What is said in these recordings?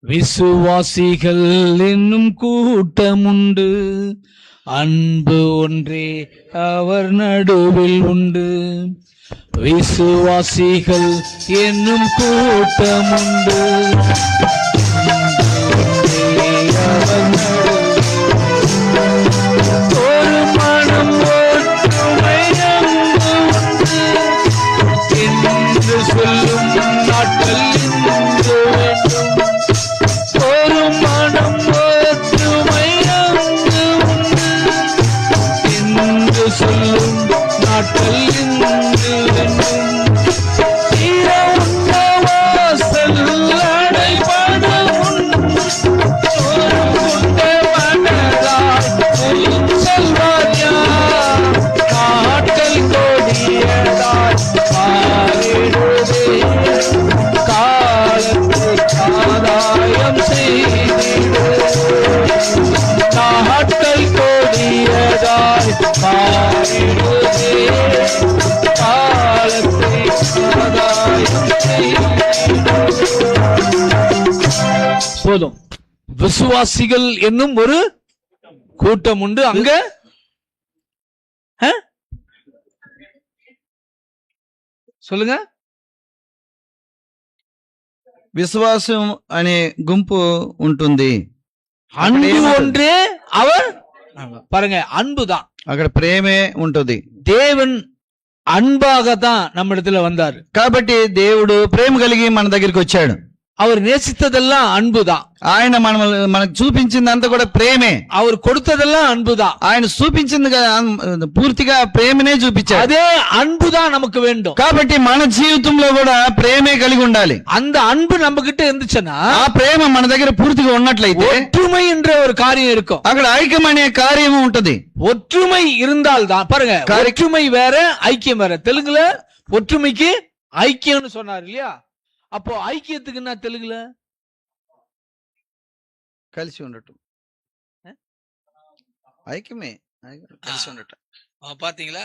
விசுவாசிகள் என்னும் கூட்டமுண்டு, அன்பு ஒன்றே அவர் நடுவில் உண்டு. விசுவாசிகள் என்னும் கூட்டமுண்டு, அவர் ஒரு மனம் ஒற்றுமை அன்பு உண்டு என்று சொல்லும் நாட்கள் இன்று வேண்டும். ஒரு மனம் ஒற்றுமை அன்பு உண்டு என்று சொல்லும் நாட்கள் இன்று வேண்டும். போதும். விசுவாசிகள் என்னும் ஒரு கூட்டம் உண்டு, அங்க சொல்லுங்க. విశ్వాసం అనే గుంపు ఉంటుంది. அன்பு ஒன்றே அவர் பாருங்க, அன்புதான் అక్కడ ప్రేమే ఉంటుంది. தேவன் அன்பாக தான் நம்ம இடத்துல வந்தாரு. కాబట్టి దేవుడు ప్రేమ కలిగి మన దగ్గరికి వచ్చాడు. அவர் நேசித்ததெல்லாம் அன்புதான். ఆయన మనకు చూపించిందంతా కూడా ప్రేమే. அவர் கொடுத்ததெல்லாம் அன்புதான். ఆయన చూపించింది పూర్తిగా ప్రేమనే చూపించాడు. అదే அன்புதான் நமக்கு வேண்டும். కాబట్టి మన జీవితంలో కూడా ప్రేమే కలిగి ఉండాలి. அந்த அன்பு நம்ம கிட்ட இருந்துச்சுன்னா, ఆ ప్రేమ మన దగ్గర పూర్తిగా ఉన్నట్లయితే ஒற்றுமை என்ற ஒரு காரியம் இருக்கும். అక్కడ ఐక్యం అనే కార్యం ఉంటది. ஒற்றுமை இருந்தால்தான் பாருங்க, ஒற்றுமை வேற ஐக்கியம் வேற. தெலுங்குல ஒற்றுமைக்கு ஐக்கியம்னு சொன்னார் இல்லையா? அப்போ ஐக்கியத்துக்கு என்ன தெலுங்குல? కలిసి ఉండటం. ఐక్యమే, కలిసి ఉండటం. பாத்தீங்களா?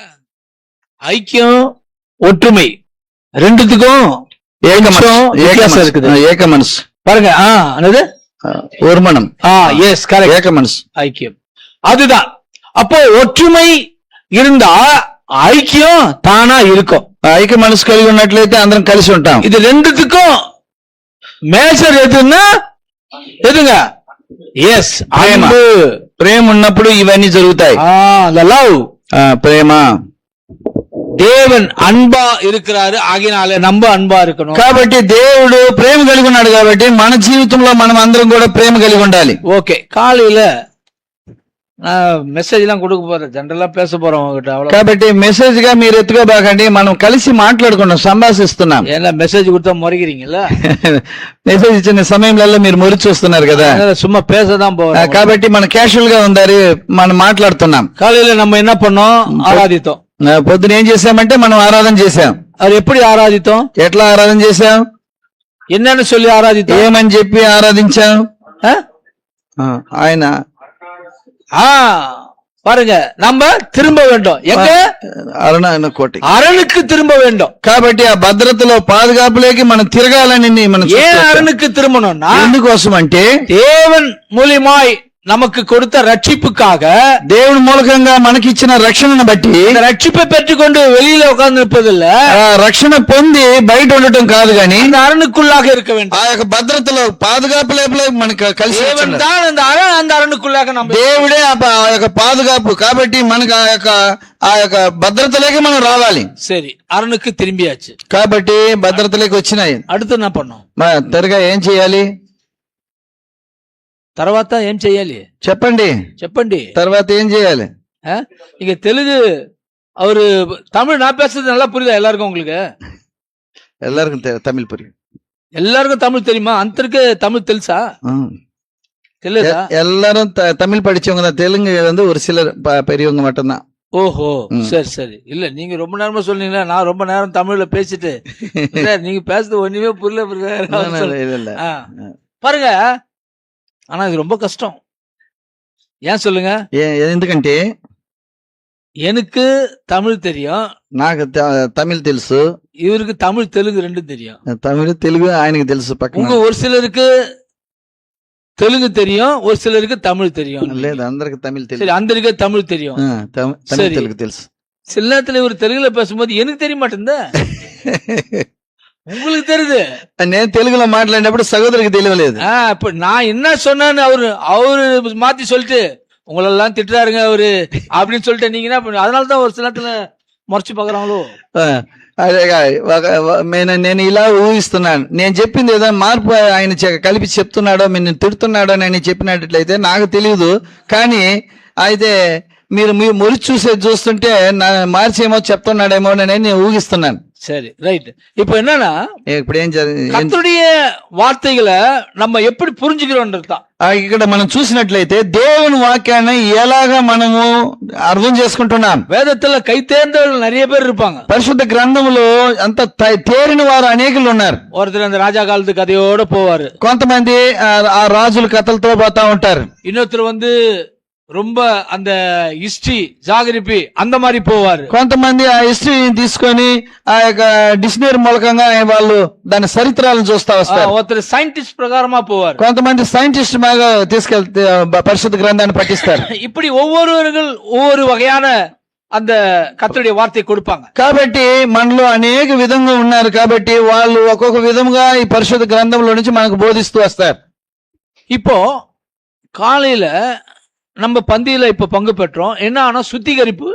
ஐக்கியம் ஒற்றுமை ரெண்டுத்துக்கும் வித்தியாசம் இருக்குது. ஏக மனசு பாருங்க. என்னது? ஒரு மனம். Yes, correct. ஏக மனசு, ஐக்கியம் அதுதான். அப்போ ஒற்றுமை இருந்தா ஐக்கியம் தானா இருக்கும். ఐక్య మనసు కలిగి ఉన్నట్లయితే అందరం కలిసి ఉంటాం. இது ரெண்டுத்துக்கும் மேஜர் எதுன்னா எதுங்க? எஸ், அன்பு. ప్రేమ ఉన్నప్పుడు ఇవన్నీ జరుగుతాయి. லவ், ప్రేమ. தேவன் அன்பா இருக்கிறாரு, ஆகினால நம்ம அன்பா இருக்கணும். కాబట్టి దేవుడు ప్రేమ కలిగి ఉన్నాడు. కాబట్టి మన జీవితంలో మనం అందరం కూడా ప్రేమ కలిగి ఉండాలి. ఓకే. కాலையில మెసేజ్ ఎல்லாம் கொடுக்க போறேன், జనరల్ பேச போறோம் உங்ககிட்ட. కాబట్టి మెసేజ్ గా మీరు ఎత్తుకోబాకండి, మనం కలిసి మాట్లాడుకున్నాం, సంభాషిస్తున్నాం. ఏనా మెసేజ్ கொடுத்தா మురిగిరీங்களா? మెసేజ్ ఇచ్చిన సమయంలో మీరు మురి చూస్తున్నారు కదా, சும்மா பேசதான் போறோம். కాబట్టి మన క్యాషువల్ గా ఉండాలి, మనం మాట్లాడుతున్నాం. కాலையில நம்ம என்ன பண்ணோம்? ఆరాధితోం. పొద్దున ఏం చేసామంటే మనం ఆరాధన చేసాం. అది ఎప్పుడు ఆరాధితోం? ఎట్లా ఆరాధన చేసాం? ఎన్నని சொல்லி ఆరాధితోం? ఏమని చెప్పి ఆరాధించాం? ఆయన பாருங்க, நம்ம திரும்ப வேண்டும். எங்க? அரணுக்கு திரும்ப வேண்டும். కాబట్టి ఆ భద్రతలో పాదుగాపులోకి మనం తిరగాలని మనం ஏன் அரணுக்கு திரும்பணும்னா, ఎందుకోసం అంటే தேவன் மூலமாய் நமக்கு கொடுத்த ரட்சிப்புக்காக, దేవుడి మూలకంగా మనకిచ్చిన రక్షణను బట్టి, రక్షిப்பை பெற்றுக்கொண்டு வெளியில உட்கார்ந்து இருப்பதில்ல, రక్షణ పొంది బయట ఉండటం కాదు గాని அந்த அரணுக்குள்ளாக இருக்க வேண்டும். ఆ యొక్క భద్రతలో పాదుగాపులో మనకు కలిసి அந்த அரணுக்குள்ளாக நம்ம, దేవుడే ఆ యొక్క పాదుగాపు. కాబట్టి మనకు ఆ యొక్క భద్రతలోకి మనం రావాలి. சரி, அரணுக்கு திரும்பியாச்சு. కాబట్టి భద్రతలోకి వచ్చినాయి. அடுத்து என்ன பண்ணோம்? త్వరగా ఏం చేయాలి? తర్వాత ఏం చేయాలి చెప్పండి. తర్వాత ఏం చేయాలి? இங்க தெலுங்கு அவரு தமிழ் நான் பேசுறது நல்லா புரியுதா எல்லாருக்கும்? உங்களுக்கு எல்லாருக்கும் தமிழ் புரியும். எல்லாருக்கும் தமிழ் தெரியுமா? அந்தருக்கு தமிழ் తెలుసా? தெரியலா? எல்லாரும் தமிழ் படிச்சவங்க தான். தெலுங்கு வந்து ஒரு சிலர் பெரியவங்க மட்டும்தான். ஓஹோ, சரி சரி. இல்ல நீங்க ரொம்ப நேரமா சொன்னீங்களா, நான் ரொம்ப நேரம் தமிழ்ல பேசிட்டு நீங்க பேசுறது ஒண்ணுமே புரியல. பாருங்க, ஆனா இது ரொம்ப கஷ்டம். ஏன் சொல்லுங்க? ఎందుకంటే எனக்கு தமிழ் தெரியும், నాకు తమిళ్ తెలుసు, இவருக்கு தமிழ் தெலுங்கு ரெண்டும் தெரியும். తమిళ తెలుగు ఆయనకి తెలుసు. పక్కన உங்க ஒரு சிலருக்கு தெலுங்கு தெரியும், ஒரு சிலருக்கு தமிழ் தெரியும். లేదు అందరికి తమిళ్ తెలుసు. சரி, అందరికీ தமிழ் தெரியும். తమిళ్ తెలుగు తెలుసు. சில நேரத்துல இவர் தெலுங்குல பேசும்போது எனக்கு தெரிய மாட்டேங்குது, உங்களுக்கு தெரியுது. నేను తెలుగులో మాట్లాడినప్పుడు సహోదరికి తెలియలేదు. இப்ப நான் என்ன சொன்னேன்னு அவரு மாத்தி சொல்லிட்டு உங்களெல்லாம் திட்டுறாருங்க அவரு அப்படின்னு சொல்லிட்டு நீங்க என்ன, அதனாலதான் ஒரு சில நேரத்துல முறைச்சு பாக்குறாங்களோ. నేను ఇలా ఊహిస్తున్నాను, నేను చెప్పింది ఏదో మార్పు ఆయన కలిపి చెప్తున్నాడో నేను తిడుతున్నాడో అని చెప్పినట్లయితే నాకు తెలియదు. కానీ అయితే మీరు మురి చూస్తుంటే మార్చేమో చెప్తున్నాడేమో అని నేను ఊహిస్తున్నాను. சரி, ரைட். இப்ப என்னன்னா, ఇప్పుడు ఏం கர்த்தருடைய வார்த்தைகளை நம்ம எப்படி புரிஞ்சுக்கிறோம்ன்றதுதான். ఇక్కడ మనం చూసినట్లయితే దేవుని వాక్యాన్ని ఎలాగా మనము అర్థం చేసుకుంటున్నాం. వేదத்துல కై தேர்ந்தவர்கள் நிறைய பேர் இருப்பாங்க. పరిశుద్ధ గ్రంథంలో అంత తేరిన వారు అనేకులు ఉన్నారు. ஒருத்தர் அந்த ராஜா காலத்து கதையோட போவாரு, కొంతమంది ఆ రాజుల కథలతో పోతా ఉంటారు. இன்னொருத்தர் ரொம்ப அந்த హిస్టరీ జాగరిపి அந்த மாதிரி పోవారు. కొంతమంది ఆ హిస్టరీని తీసుకొని ఆ యొక్క డిక్షనరీ మూలకంగా వాళ్ళు దాని చరిత్రలను చూస్తా వస్తారు. ஒருத்தர் சயின்டிஸ்ட் பிரகாரமா போவார், కొంతమంది సైంటిస్ట్ బాగా తీసుకెళ్తే పరిశుద్ధ గ్రంథాన్ని పఠిస్తారు. இப்படி ஒவ்வொருவர்கள் ஒவ்வொரு வகையான அந்த கர்த்தருடைய வார்த்தை கொடுப்பாங்க. కాబట్టి మనలో అనేక విధంగా ఉన్నారు. కాబట్టి వాళ్ళు ఒక్కొక్క విధంగా ఈ పరిశుద్ధ గ్రంథంలో నుంచి మనకు బోధిస్తూ వస్తారు. இப்போ காலையில நம்ம பந்தியில இப்ப பங்கு பெற்றோம், என்ன ஆனா சுத்திகரிப்பு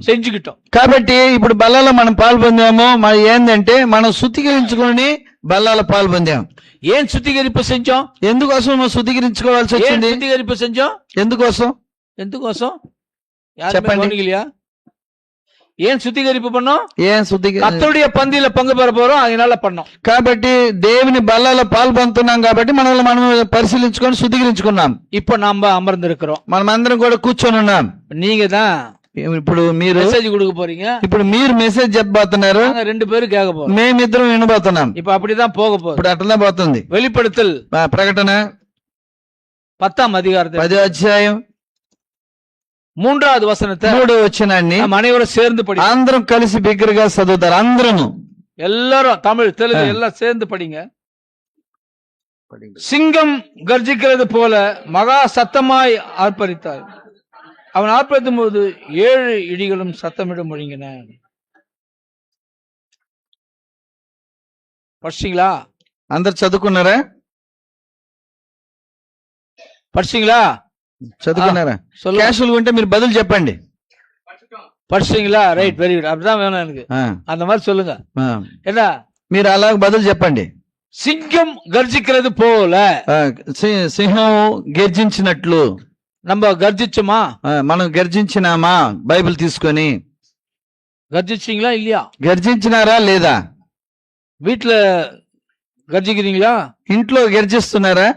செஞ்சுக்கிட்டோம். కాబట్టి ఇప్పుడు బల్లాలో మనం పాల్పొందాము. మరి ఏంటంటే మనం శుద్ధీకరించుకొని బల్లాలో పాల్పొందాం. ఏం சுத்திகரிப்பு செஞ்சோம்? ఎందుకోసం మనం శుద్ధీకరించుకోవాల్సి వచ్చింది? சுத்திகரிப்பு செஞ்சோம் ఎందుకోసం? చెప్పండి. ஏன் சுத்திகரிப்பு பண்ணோம்? ஏன் கர்த்தருடைய பந்தியில பங்கு பெற போறோம், அதனால பண்ணோம். కాబట్టి దేవుని బల్లలో పాల్పొందుతున్నాం కాబట్టి మనల్ని మనం పరిశీలించుకొని శుద్ధీకరించుకున్నాం. இப்ப நாம అమర్ந்திருக்கிறோம், మనం అందరం కూడా కూర్చొని ఉన్నాం. நீங்க தான் ఇప్పుడు మీరు మెసేజ్ கொடுக்க போறீங்க. ఇప్పుడు మీరు మెసేజ్ చెప్పబోతున్నారు, రెండు పేరు కేక పోறோம், మేమిద్దరం వినబోతున్నాం. இப்ப அப்படிதான் போக போகுது. ఇప్పుడు అట్లా పోతుంది. வெளிப்படுத்தல் ప్రకటన 10వ அதிகாரத்தில் 10వ అధ్యాయం 3వ వచనத்தை 3వ వచనాన్ని அனைவரும் சேர்ந்து படி. అందరం కలిసి బిగ్గరగా చదువుతారు. అందరం எல்லாரும் தமிழ் தெலுங்கு எல்லாம் சேர்ந்து படிங்க. சிங்கம் கர்ஜிக்கிறது போல மகா சத்தமாய் ஆர்ப்பரித்தார். அவன் ஆர்ப்பரிக்கும் போது 7 இடிகளும் சத்தமிட முழங்கின. படிச்சீங்களா? అందరు చదువుకున్నారా? படிச்சீங்களா? చదువుకున్నారా? క్యాషువల్ ఉంటే మీరు బదులు చెప్పండి. படிச்சீங்களா? Right, very good. அப்படிதான் வேணும் எனக்கு. அந்த மாதிரி சொல்லுங்க. என்ன మీరు అలా బదులు చెప్పండి. సింహం గర్జిக்கிறது పోల, సింహం గర్జించినట్లు. நம்ம గర్జించమా? మనం గర్జించినామా? బైబిల్ తీసుకొని గర్జించீங்களா இல்லையா? గర్జించినారా లేదా? வீட்டுல గర్జిக்கிறீங்களா? ఇంట్లో గర్జిస్తున్నారా?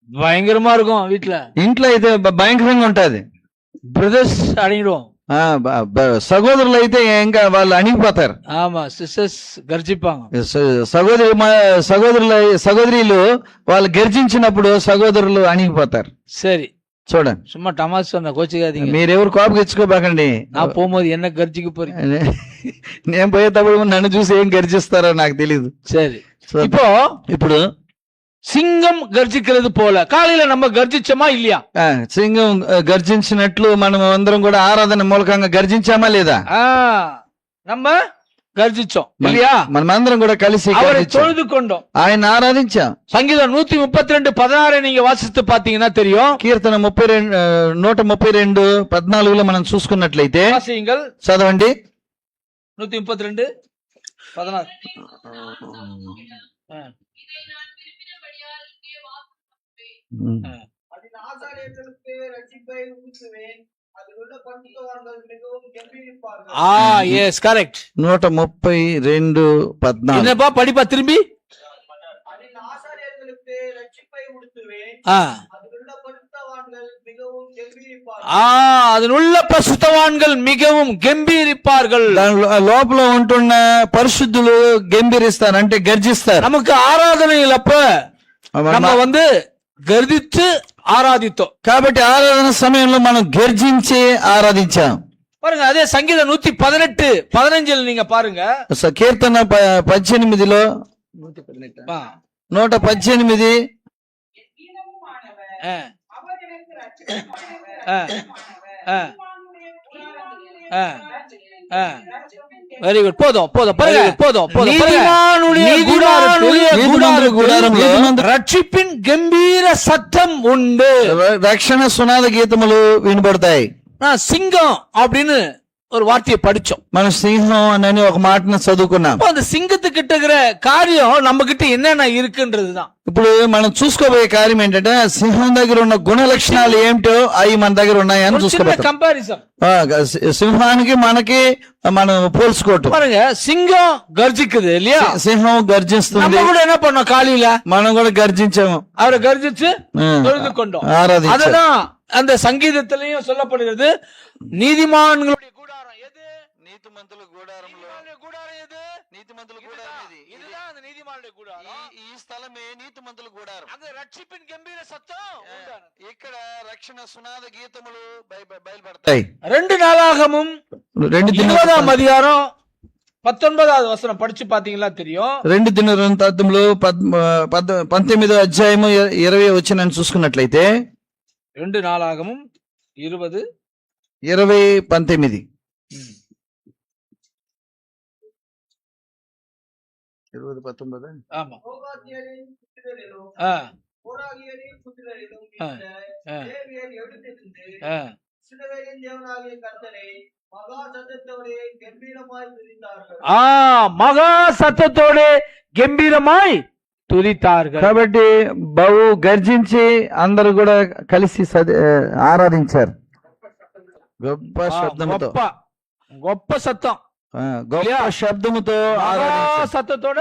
பயங்கரமா இருக்கும். வீட்டுல ఇంట్లో అయితే భయంకరంగా ఉంటది. బ్రదర్స్ అడిగిடும், సహోదరులు అయితే ఇంకా వాళ్ళు అణిగిపోతారు. ఆమా, సిస్టర్స్ గర్జిப்பாங்க. సహోదరులు వాళ్ళు గర్జించినప్పుడు సహోదరులు అణిగిపోతారు. సరే, చూడండి. சும்மா டமாஸ் சொன்ன கோச்சிக்காதீங்க. మీరెవరు కోపగించుకోబాకండి. నా పోమోది ఎన్న గర్జికి పోరి. నేను పోయేటప్పుడు నన్ను చూసి ఏం గర్జిస్తారో నాకు తెలియదు. సరే, ఇప్పుడు సింగం గర్జిக்கிறது పోల కాళీల நம்ம గర్జించమా இல்லையா? సింగం గర్జించినట్లు మనం అందరం కూడా ఆరాధన మూలకంగా గర్జించామా లేదా? நம்ம గర్జించோம் இல்லையா? మనమందరం కూడా కలిసి அவரை தொழுது கொண்டோம், ఆయన ఆరాధించాం. సంగీతం 132:16 நீங்க வாசித்து பாத்தீங்கன்னா தெரியும். కీర్తన 132:14 మనం చూసుకున్నట్లయితే చదవండి. 132:16. Yes, correct. 132:14. என்னப்பா படிப்பா திரும்பி. அதனுள்ள பரிசுத்தவான்கள் மிகவும் கம்பீரிப்பார்கள். లోపల ఉంటున్న పరిశుద్ధులు గంభీరిస్తారు, అంటే గర్జిస్తారు. நமக்கு ஆராதனையிலப்ப நம்ம గర్జించి ఆరాధిస్తాం. కాబట్టి ఆరాధన సమయంలో మనం గర్జించి ఆరాధించాం. பாருங்க, அதே சங்கீதம் 118:15 நீங்க பாருங்க. కీర్తన 18లో 118 வெரி குட். போதும் போதும் பாருங்க, போதும் போதும். రక్షిపిన్ గంభీర సత్యం ఉండు. రక్షణ సునాద గీతములు వినబడతాయి. సింగం அப்படின்னு ஒரு வார்த்தையை படிச்சோம். మనం సింహం అని ఒక మాటను చదువుకున్నాం. அந்த సింగத்துக்கிட்ட இருக்கிற காரியம் நம்ம கிட்ட என்னென்ன இருக்குன்றதுதான். ఇప్పుడు మనం చూసుకోబోయే కార్యం ఏంటంటే సింహం దగ్గర ఉన్న గుణ లక్షణాలు ఏమిటో అవి మన దగ్గర ఉన్నాయని చూసుకోబోతాం. కంపారిజన్ సింహానికి మనకి మనం పోల్చుకోవటం. பாருங்க, సింగం గర్జిக்குது இல்லையா? సింహం గర్జిస్తుంది. நம்ம கூட என்ன பண்ணோம்? காலையில మనం కూడా గర్జించాము, அவரை கர்ஜிச்சு தொழுது கொண்டோம், ஆராதிச்சோம். அதுதான் அந்த சங்கீதத்திலையும் சொல்லப்படுகிறது. நீதிமான்களுடைய கூடாரம் எது? నీతిమంతుల గూడారంలో. கூடாரம் எது? నీతిమంతుల గూడారం ఇది. இதுதான் அந்த நீதிமானுடைய கூடாரம். ఈ స్థలమే నీతిమంతుల గూడారం. அங்க ரட்சிப்பின் கம்பீர சத்தம் உண்டானது. ఇక్కడ రక్షణ సునాద గీతములు బయలుపడతాయి. 2 நாளாகமும் 20ஆம் அதிகாரம் 19வது வசனம் படிச்சு பாத்தீங்களா தெரியும். 2 దినవృత్తాంతములు 19వ అధ్యాయము 20 వచనాన్ని చూసుకున్నట్లయితే 2 நாளாகமும் 20 19 20:19. ஆமா. மகா சத்தத்தோடு గంభీరమాయ్ తుదితారు. కాబట్టి బహు గర్జించి అందరూ కూడా కలిసి ఆరాధించారు. గొప్ప శబ్దంతో, గొప్ప సత్తం, గొప్ప శబ్దముతో சத்தத்தோட.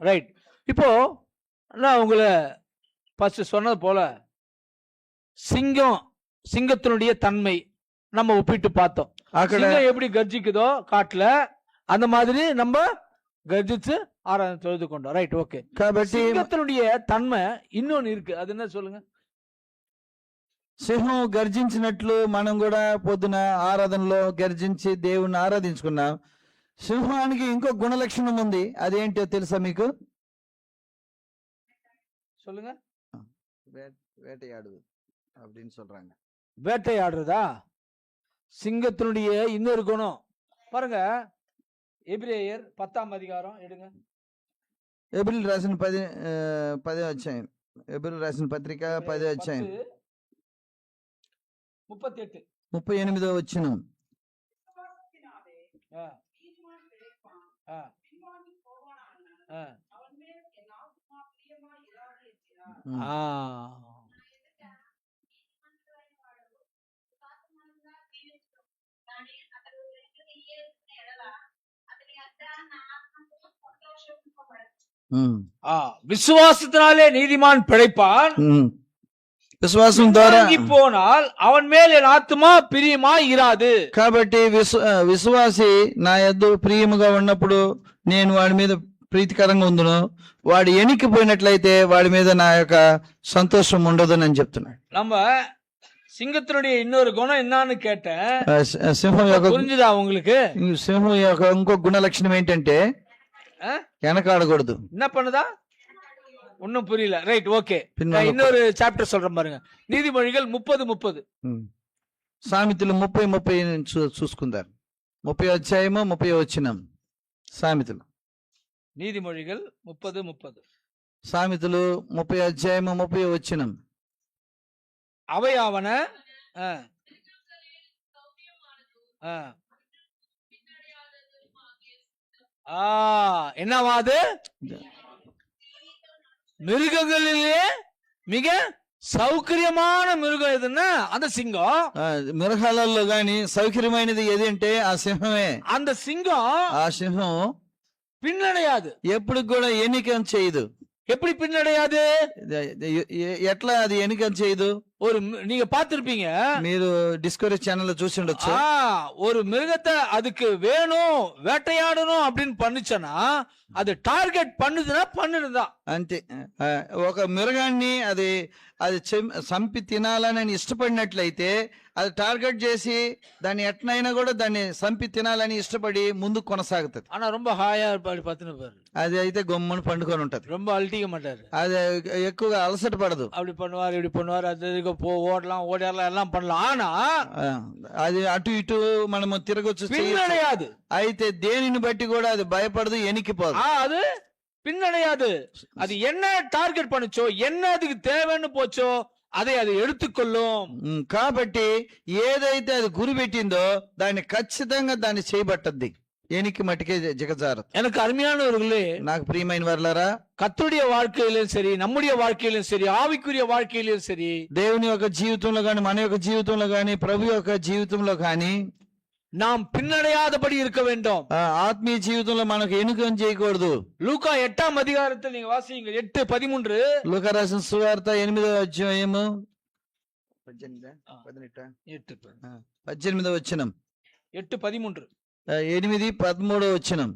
ரைட். இப்போ நான் உங்களை ஃபர்ஸ்ட் சொன்னது போல சிங்கத்தினுடைய தன்மை நம்ம ஒப்பிட்டு பார்த்தோம். சிங்கம் எப்படி கர்ஜிக்குதோ காட்டுல, அந்த மாதிரி நம்ம கர்ஜிச்சு ஆராதனை தொழுது கொண்டோம். Right, okay. சிங்கத்தினுடைய தன்மை இன்னொன்னு இருக்கு, அது என்ன சொல்லுங்க? సింహం గర్జించినట్లు మనం కూడా పొద్దున ఆరాధనలో గర్జించి దేవుణ్ణి ఆరాధించుకున్నాం. సింహానికి ఇంకో గుణ లక్షణం ఉంది, అదేంటో తెలుసా మీకు? சொல்லுங்க. வேட்டையாடுவது அப்படின்னு சொல்றாங்க. வேட்டையாடுறதா? சிங்கத்தினுடைய இன்னொரு குணம் பாருங்க. எபிரேயர் 10ஆம் அதிகாரம் எடுங்க. ఎబ్రిల్ రాసిన 10వ అధ్యాయం. ఎబ్రిల్ రాసిన పత్రిక 10వ అధ్యాయం 38వ వచనం. விசுவாசத்தினாலே நீதிமான் பிழைப்பான், విశ్వాసం ద్వారా పోనాల్ అవన్ మేల్ ఎన్ ఆత్మ ప్రియమాయ్ ఇరాదు. కాబట్టి విశ్వాసి నా యందు ప్రియముగా ఉన్నప్పుడు నేను వాడి మీద ప్రీతికరంగా ఉందును, వాడు ఎనికిపోయినట్లయితే వాడి మీద నా యొక్క సంతోషం ఉండదు అని చెప్తున్నాడు. நம்ம சிங்கத்தினுடைய இன்னொரு குணம் என்னன்னு கேட்டேன். సింహం యొక్క புரிஞ்சுதா உங்களுக்கு? సింహం యొక్క ఇంకో గుణ లక్షణం ఏంటంటే వెనకాడకూడదు. என்ன பண்ணுதா? ஒன்னும் புரியல. Right, okay. இன்னொரு சாப்டர் சொல்றேன் பாருங்க. நீதிமொழிகள் 30:30. సామెతలు 30:30 చూసుకుందాం. 30వ అధ్యాయము 30వ వచనం. సామెతలు, நீதிமொழிகள் 30:30. సామెతలు 30వ అధ్యాయము 30వ వచనం. அவையாவன என்னவாது? மிருகங்களிலே மிக సౌకర్యமான మిరుగం ఏదన్నా அந்த సింగం. మిరగాలలో గాని సౌకర్యమైనది ఏది అంటే ఆ సింహమే. அந்த సింగం, ఆ సింహం పిన్నడయాదు, ఎప్పుడు కూడా ఎన్నిక చేయదు. எப்படி பின்னடையாது? ఎట్లా అది ఎన్నిక చేయదు? ஒரு நீங்க பாத்திருப்பீங்க, మీరు డిస్కవరీ ఛానల్ చూసి ఉండొచ్చు. ஒரு மிருகத்தை அதுக்கு வேணும் வேட்டையாடணும் அப்படின்னு பண்ணுச்சனா அது టార్గెట్ பண்ணுதுன்னா பண்ணுதுதான் అంతే. ఒక మృగాన్ని అది అది చంపి తినాలని ఇష్టపడినట్లయితే అది టార్గెట్ చేసి దాన్ని ఎట్నైనా కూడా దాన్ని చంపి తినాలని ఇష్టపడి ముందుకు కొనసాగుతుంది. ஆனா ரொம்ப ஹாயா இருப்பாரு பத்தின பேர், అది అయితే గమ్మున పండుకొని ఉంటది. ரொம்ப అల్టిగా మాட்டாரு, అది ఎక్కువగా అలసట పడదు. அப்படி பண்ணுவார் இப்படி பண்ணுவார், அது இதுக்கு ఓడலாம் ఓడலாம் எல்லாம் பண்ணலாம். ஆனா అది అటు ఇటు మనము తిరగొచ్చు, பின்னடையாது. అయితే దేనిని బట్టి కూడా అది భయపడదు, ఎనికిపోదు. அது பின்னடையாது. அது என்ன టార్గెట్ பண்ணுச்சோ, என்ன அதுக்கு தேவைன்னு போச்சோ அதை அது எடுத்துக்கொள்ளும். కాబట్టి ఏదైతే అది గురి పెట్టిందో దాన్ని ఖచ్చితంగా దాన్ని చేయబట్టద్ది, ఎనికి మట్టికే జిగజారు. எனக்கு அருமையானவர்களே, నాకు ప్రియమైన వారలారా, கர்த்தருடைய வாழ்க்கையிலும் சரி, நம்முடைய வாழ்க்கையிலும் சரி, ఆవికుரிய வாழ்க்கையிலும் సరి, దేవుని యొక్క జీవితంలో గాని, మన యొక్క జీవితంలో గాని, ప్రభు యొక్క జీవితంలో గాని நாம் பின்னடையாதபடி இருக்க வேண்டும். ఆత్మీయ జీవితంలో మనకు ఎనుకం చేయకూడదు. లూకా 8వ అధ్యాయத்தில் நீங்க வாசிங்க, 8:13. లూకా రాసిన సువార్త 8వ అధ్యాయము 18వ వచనం, 8:13. 8:13వ వచనం.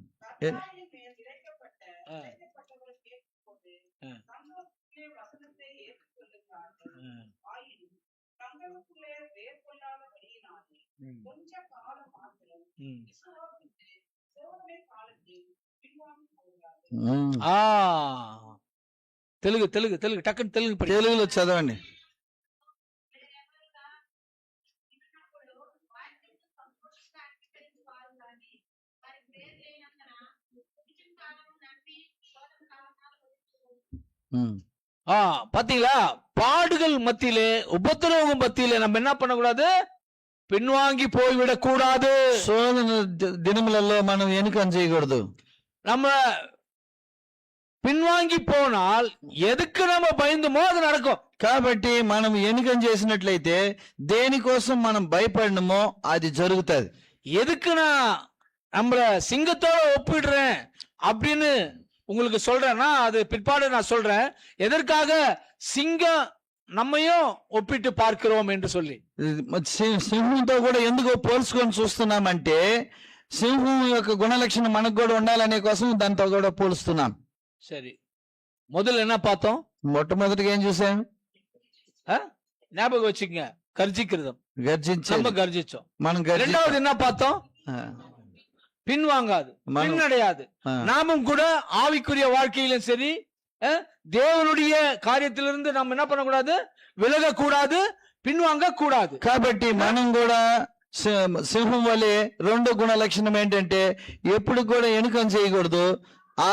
తెలుగు తెలుగు తెలుగు టక్కని తెలుగు తెలుగులో చదవండి. பாத்தீங்களா, பாடுகள் மத்தியிலே, உபத்திரவம் மத்தியிலே நம்ம என்ன பண்ணக்கூடாது, பின்வாங்கி போய்விடக் கூடாது. శోధన దినములలో మనం ఎనుకం చేయకూడదు. நம்ம பின்வாங்கி போனால் எதுக்கு நம்ம பயந்துமோ அது நடக்கும். కాబట్టి మనం ఎనుకం చేసినట్లయితే దేనికోసం మనం భయపడినమో అది జరుగుతుంది. எதுக்கு நான் நம்மள சிங்கத்தோட ஒப்பிடுறேன் அப்படின்னு உங்களுக்கு சொல்றேன்னா, அது பிற்பாடு நான் சொல்றேன் எதற்காக சிங்கம் நம்மையும் ఒప్పిట్టు பார்க்கிறோம் என்று சொல்லி. సింహంతో కూడా ఎందుకు పోల్చుకొని చూస్తున్నామంటే, సింహం యొక్క గుణలక్షణం మనకు కూడా ఉండాలనే కోసం దాంతో కూడా పోలుస్తున్నాం. சரி, முதல்ல என்ன பார்த்தோம்? మొట్టమొదటిగా ఏం చూసాం? ஞாபகம் வச்சுக்கங்க, கர்ஜிக்கிறதும், நம்ம கர்ஜிச்சோம். మనం ரெண்டாவது என்ன பார்த்தோம்? பின்வாங்காது, பின்னடையாது. நாமும் கூட ஆவிக்குரிய வாழ்க்கையிலும் சரி, దేవునుடைய కార్యத்திலிருந்து நாம் என்ன பண்ணக்கூடாது, విలగకూడదు, పిన్వాంగ కూడదు. కాబట్టి మనం కూడా సింహం వలె రెండో గుణ లక్షణం ఏంటంటే ఎప్పుడు కూడా ఎనుకం చేయకూడదు.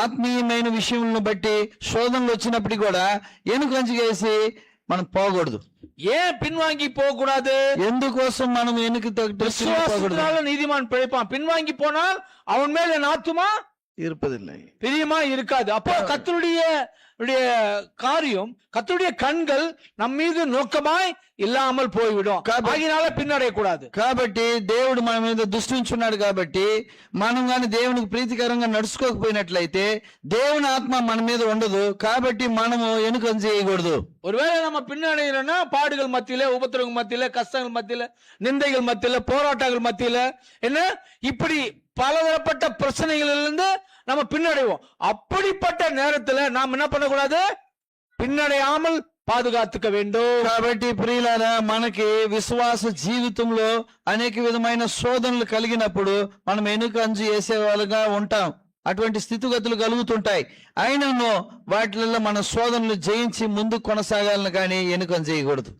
ఆత్మీయమైన విషయంలో బట్టి శోధనలు వచ్చినప్పటికీ కూడా ఎనుకంచి చేసి మనం పోకూడదు. ஏன் பின்வாங்கி போக கூடாது? ఎందుకోసం మనం ఎనుక நீதிமான் பிழைப்பான். பின்வாங்கி போனால் அவன் மேல் என் ஆத்துமா இருப்பதில்லை, பிரியமா இருக்காது. அப்போ கர்த்தருடைய காரியம், கர்த்தருடைய கண்கள் நம் மீது நோக்கமாய் இல்லாமல் போய்விடும். ஆகினால பின்னடையக்கூடாது. కాబట్టి దేవుడు మన మీద దృష్టి ఉంచున్నాడు. కాబట్టి మనం గాని దేవునికి ప్రీతికరంగా నడుచుకోకపోయినట్లయితే దేవుని ఆత్మ మన మీద ఉండదు. కాబట్టి మనము ఎనుకం చేయకూడదు. ஒருவேளை நம்ம பின்னடைகிறோம்னா பாடுகள் மத்தியில, உபத்திரவங்கள் மத்தியில, கஷ்டங்கள் மத்தியில, நிந்தைகள் மத்தியில, போராட்டங்கள் மத்தியில, என்ன இப்படி பலதரப்பட்ட பிரச்சனைகளிலிருந்து நம்ம பின்னடைவோம். அப்படிப்பட்ட நேரத்துல நாம் என்ன பண்ணக்கூடாது, பின்னடையாமல் పాదుగాతుక வேண்டும். కాబట్టి ప్రియులారా, మనకి విశ్వాస జీవితంలో అనేక విధమైన శోధనలు కలిగినప్పుడు మనం ఎనుకంజు చేసే వాళ్ళుగా ఉంటాం. అటువంటి స్థితిగతులు కలుగుతుంటాయి. అయినను వాటిల్లో మన శోధనలు జయించి ముందుకు కొనసాగాలని కానీ ఎనుకం చేయకూడదు.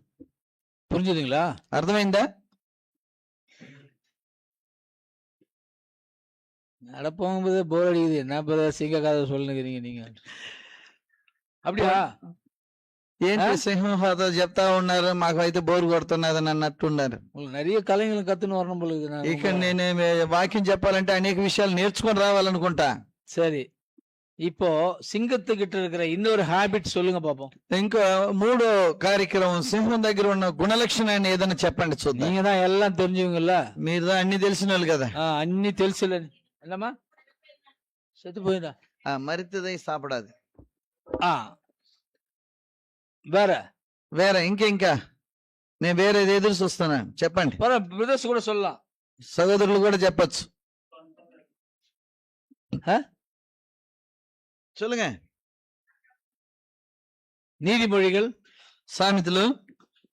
புரிஞ்சுதுங்களா? అర్థమైందా? நடப்போகும்போது போர் அடிக்குது, என்ன பிரதர் சிங்க கதை சொல்லுங்கிறீங்க நீங்க. அப்படியா? ఏంటి సింహం చెప్తా ఉన్నారు, మాకు అయితే బోరు కొడుతున్నదని అన్నట్టున్నారు. நிறைய கலைஞர்கள் கத்துன்னு வரணும் போல இருக்குது. ఇక్కడ నేను వాక్యం చెప్పాలంటే అనేక విషయాలు నేర్చుకొని రావాలనుకుంటా. சரி, இப்போ సింగத்துக்கிட்ட இருக்கிற இன்னொரு హ్యాబిట్ சொல்லுங்க பாப்போம். ఇంకో మూడో కార్యక్రమం, సింహం దగ్గర ఉన్న గుణలక్షణాన్ని ఏదైనా చెప్పండి చూద్దాం. நீங்க தான் எல்லாம் தெரிஞ்சவங்கல்ல, మీరు தான் అన్ని తెలిసిన వాళ్ళు కదా. అన్ని తెలుసులే. என்னம்மா செத்து போயிடா? మరితదై సాపడాది. வேற వేరే ఇంకా నేను వేరే ఎదురు చూస్తున్నాను. చెప్పండి. బ్రదర్స్ కూడా சொல்லலாம், సహోదరులు కూడా చెప్పచ్చు. சொல்லுங்க. நீதிமொழிகள் సామెతలు